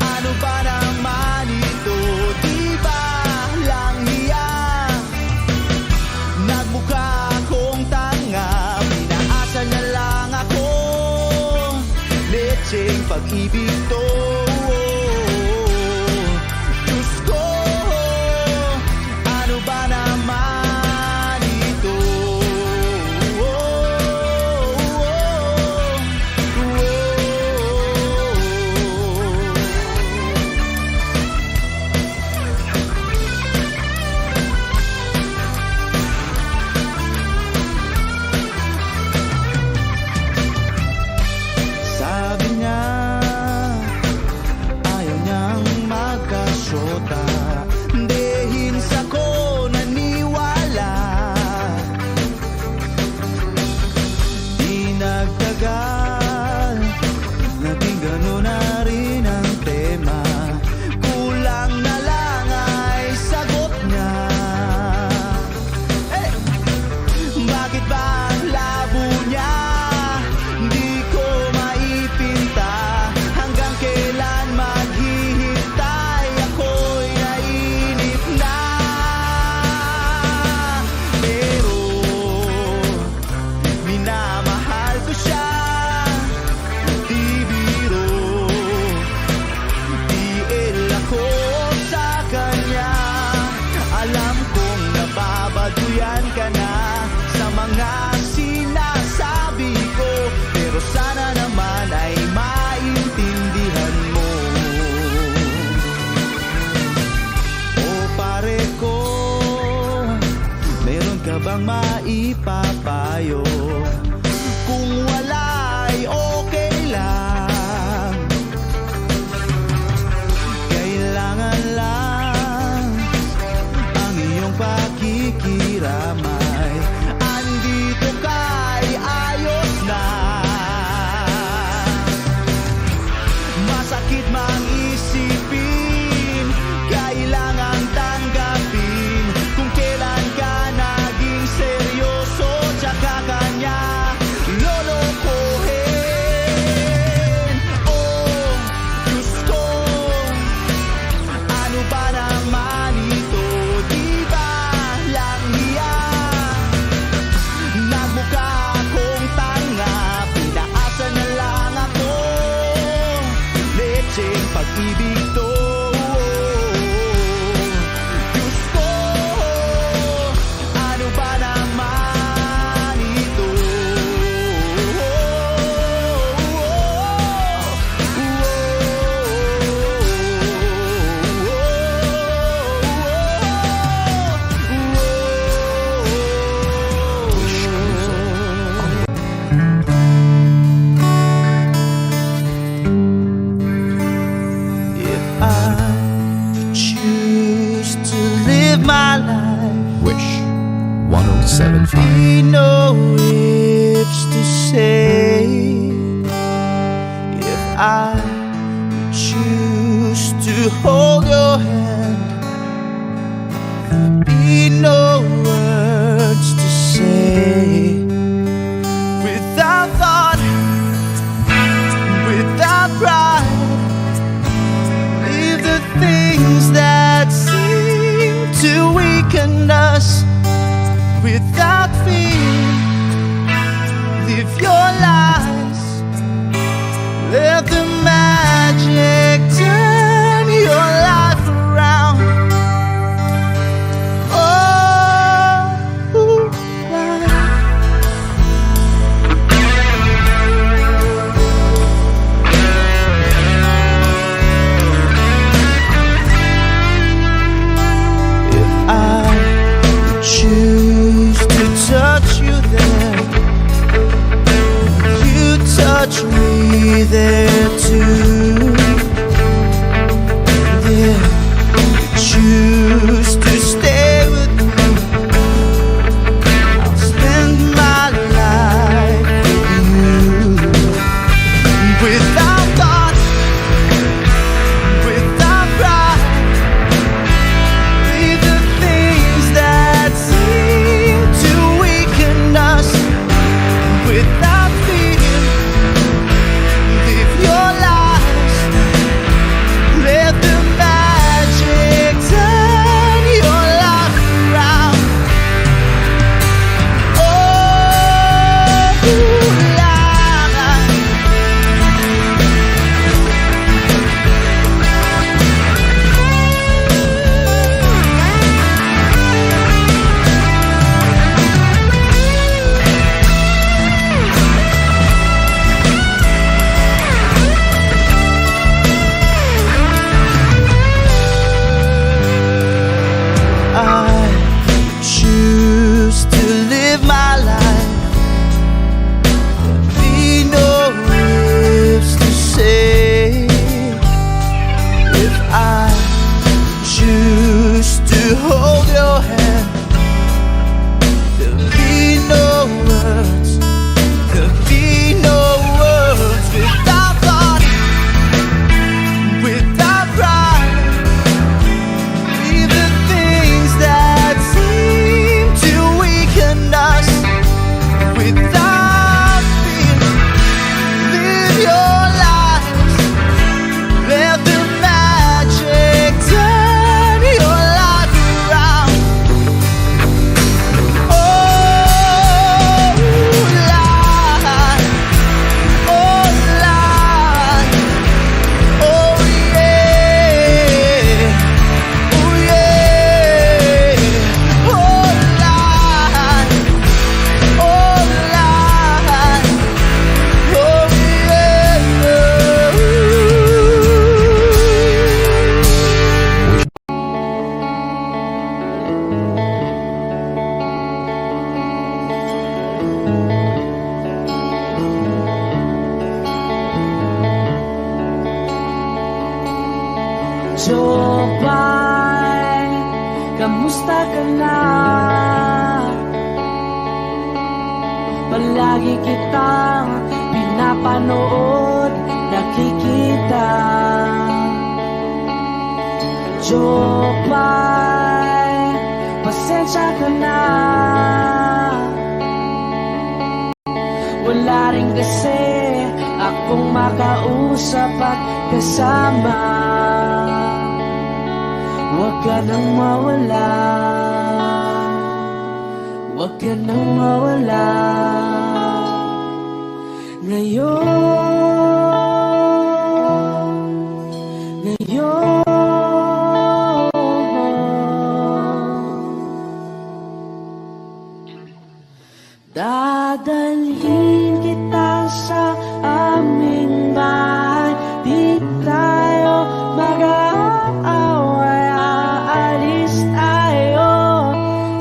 ano ba naman ito? Di ba lang hiya? Nagmukha akong tanga, pinaasa niya lang ako. Lecheng pag-ibig to. Diyos ko, ano ba naman ito? Sabi niya, maipapayo. Kung wala'y okay lang, kailangan lang ang iyong pakikiramay. Andito ka'y ayos na. Masakit mang isipin, kailangan tanggapin. Kung kailan ka naging seryoso, tsaka kanya lolokohin. Oh, Diyos ko, ano ba naman ito? Di ba lang hiya? Nagmukha akong tanga, pinaasa na lang ako. Lecheng pag-ibig to. Diyos ko, ano ba naman ito? If I choose to live my life, Wish 1075. be no ifs to say. If I choose to hold your hand, there'll be no words to say. Without thought, without pride, leave the things that seem to weaken us. Without fear, live your lies. Let the magic turn your life around. Oh, life. If I choose to touch you there, you touch me there too. Yeah, choose to stay with me, I'll spend my life with you. Without thought, without pride, leave the things that seem to weaken us. Without fear, live your lives. Let the magic turn your life around. Oh, life. I choose to live my life. There'll be no ifs to say. If I choose to hold your hand, there'll be no words. There'll be no words. Without thought, without pride, leave the things that seem to weaken us. Without fear, live your lives. Let the magic turn your life around. Oh, life. Oh, life. kamusta ka na? Palagi kitang pinapanood, nakikita. Jopay, pasensya ka na. Wala rin kasi akong makausap at kasama. Huwag ka nang mawala, huwag ka nang mawala. Ngayon dadalhin kita sa aming bahay. Di tayo mag-aaway, aalis tayo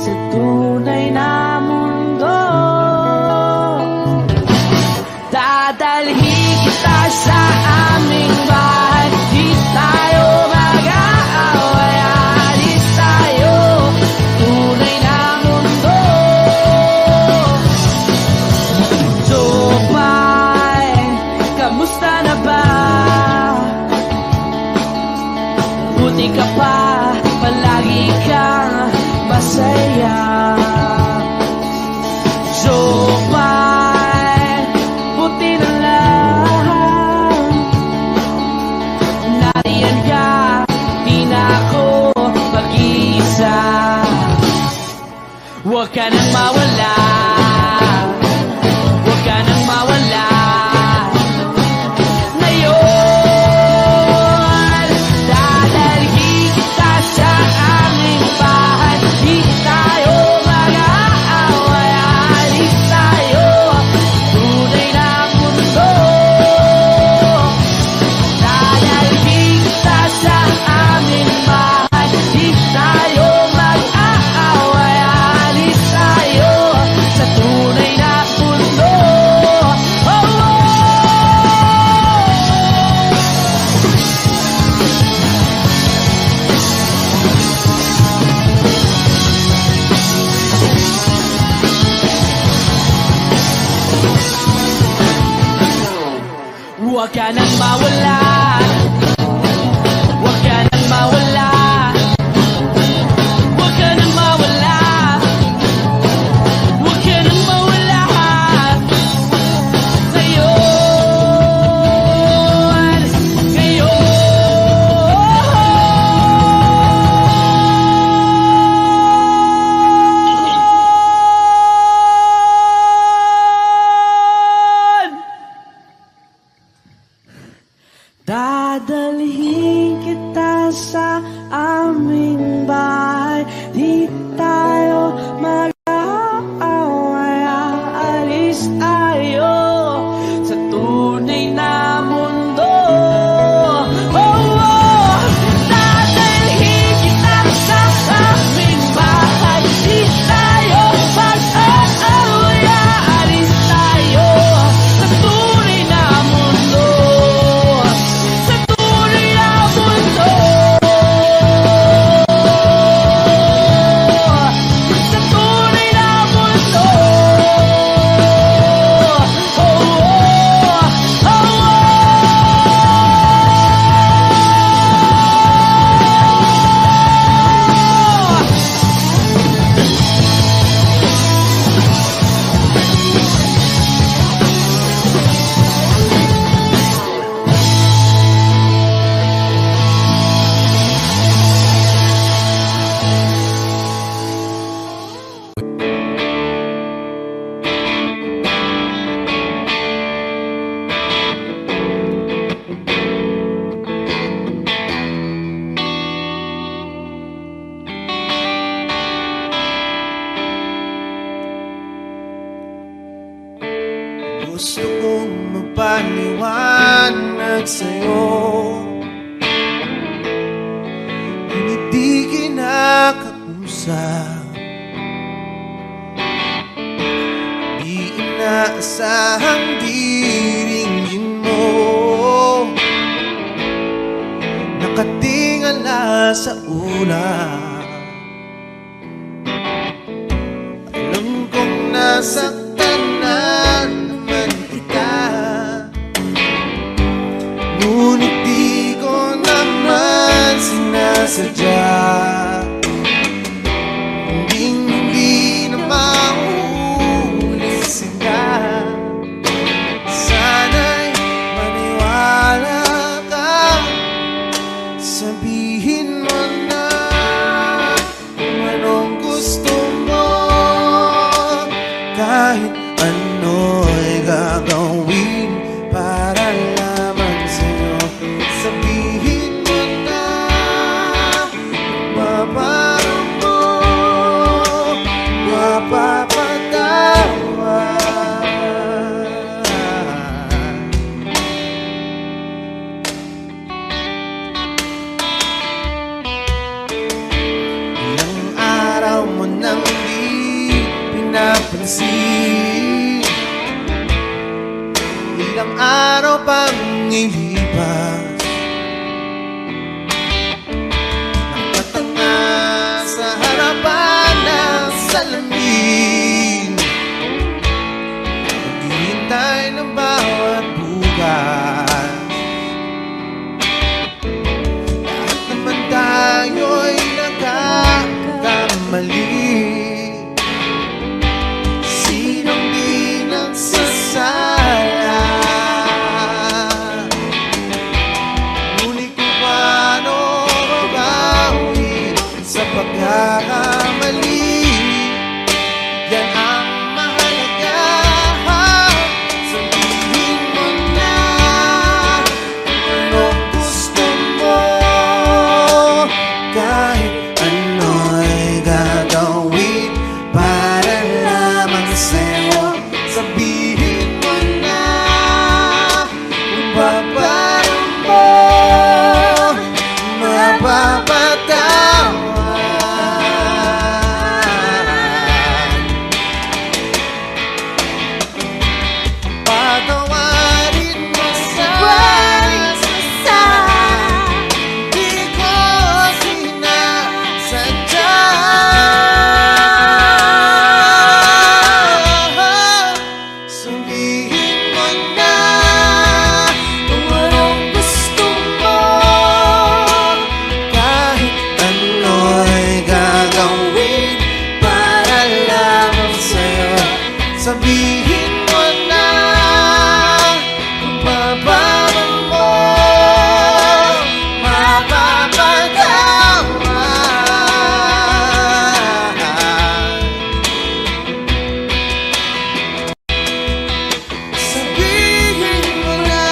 sa tunay na mundo. Dadalhin kita sa aming bahay. Di tayo mag-aaway, aalis tayo tunay na mundo. Jopay, kamusta na ba? Buti ka pa, palagi kang masaya. Jopay, buti na lang nariyan ka, di na ako mag-iisa. Huwag ka nang mawala, huwag ka nang mawala. Ngayon, dadalhin kita sa aming bahay. Di tayo mag-aaway, aalis tayo tunay na mundo. Dadalhin kita sa aming bahay. Di tayo mag-aaway, aalis tayo sa tunay na mundo. Oh, oh. Huwag ka nang mawala, huwag ka nang mawala, huwag ka nang mawala, huwag ka nang mawala. Ngayon, dadalhin kita sa aming bahay. Di tayo mag-aaway, aalis tayo sa tunay na mundo. Oh, oh. Dadalhin kita sa aming bahay. Di tayo mag-aaway, aalis tayo sa tunay na mundo. Sa tunay na mundo. Sa tunay na mundo. Oh, oh, oh, Gusto kong magpaliwanag sa'yo, ngunit di kinakausap. Di inaasahang diringgin mo, nakatingala sa ulap. Sinasaktan na naman kita, ngunit di ko naman sinasadya. Hindi na mauulit sila. Sana'y maniwala ka, sabihin mo na kung anong gusto mo. Kahit ano'y gagawin para lamang sa'yo. Sabihin mo na mapapaano mo mapapatawa. Ilang araw mo nang di pinapansin, ilang araw pang ilipas, nakatanga sa harapan ng salamin, naghihintay ng bawat bukas. Lahat naman tayo'y nagkakamali. Sinong di nagsasala? Ngunit kung paano mabawi sa pagkakamali, yan ang mahalaga. Sabihin mo na kung anong gusto mo. Kahit ano'y gagawin para lamang sa'yo. Sabihin mo na kung papaano mo mapapatawa. Patawarin mo sa di ko sinasadya. Sabihin mo na kung anong gusto mo. Kahit ano'y gagawin para lamang sa'yo. Sabihin mo na kung papaano mo mapapatawa. Sabihin mo na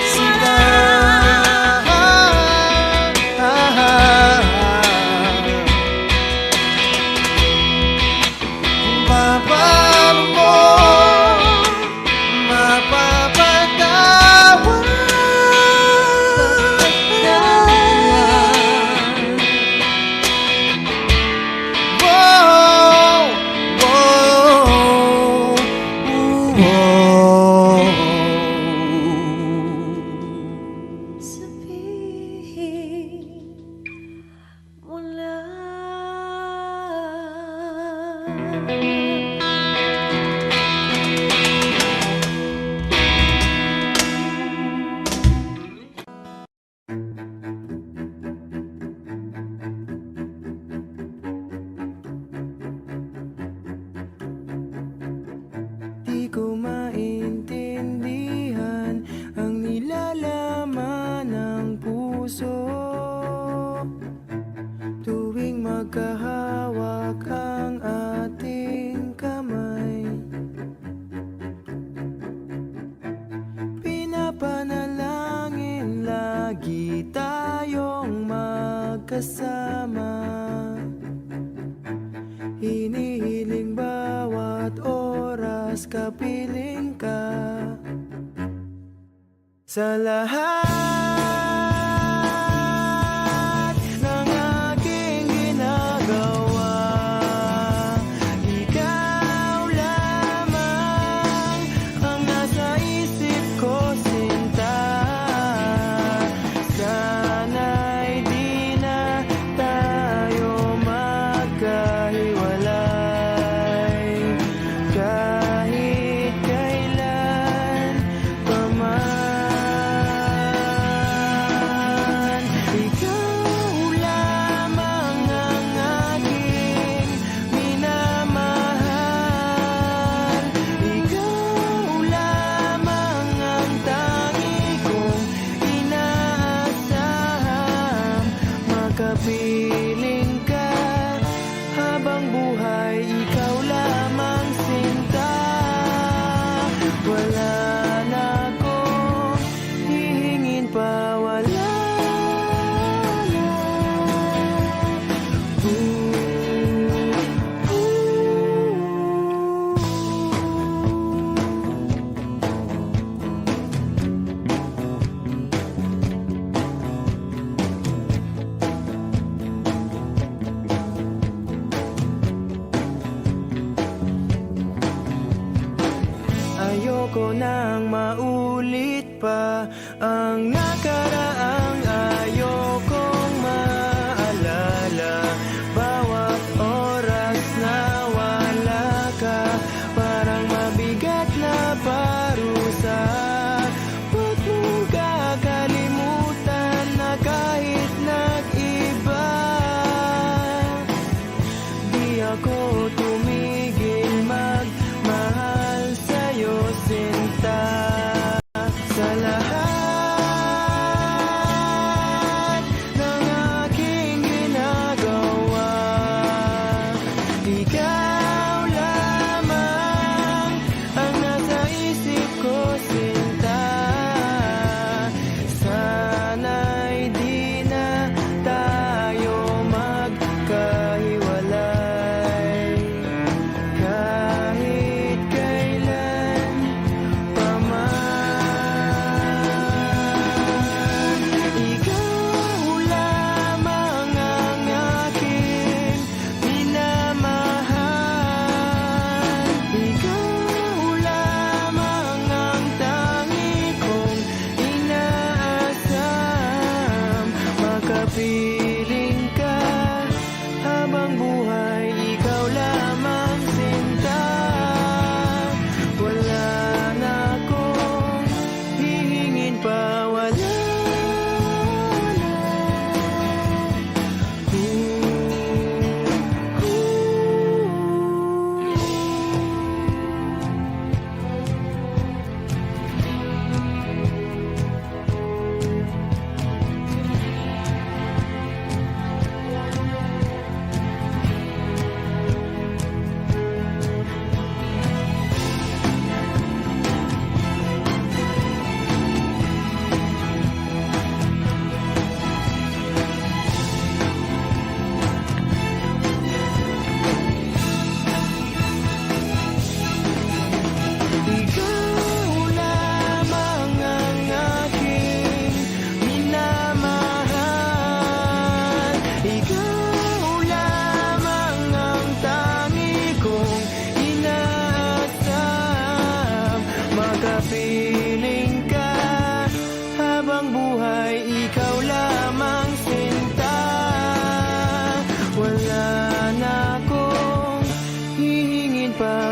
sila. Kung papaano mo mapapatawa. Whoa, whoa, whoa. Sabihin mo Di ko maintindihan ang nilalaman ng puso tuwing magkahawak ang ating kamay. Pinapanalangin lagi tayong magkasama. Hinihiling bawat oras kapiling ka. Sa lahat ng aking ginagawa, ikaw lamang ang nasa isip ko, sinta. Sana'y di na tayo magkahiwalay. Ayoko nang maulit pa ang nakaraang ayokong maalala. Bawat oras na wala ka, parang mabigat na parusa. Huwag mong kakalimutan na kahit nag-iba, di ako tumigil magmahal sa'yo, sinta. Sa lahat ng aking ginagawa, ikaw lamang ang nasa isip ko, sinta. Sana'y di na tayo magkahiwalay kahit kailan pa man. Ikaw lamang ang aking minamahal. Ikaw lamang ang tangi kong inaasam. Makapiling ka habang buhay, ikaw lamang, sinta. Wala na akong hihingin pa, wala na. Ikaw lamang ang aking minamahal. Ikaw lamang ang tangi kong inaasam. Makapiling ka habang buhay, ikaw lamang, sinta. Wala na akong hihingin pa,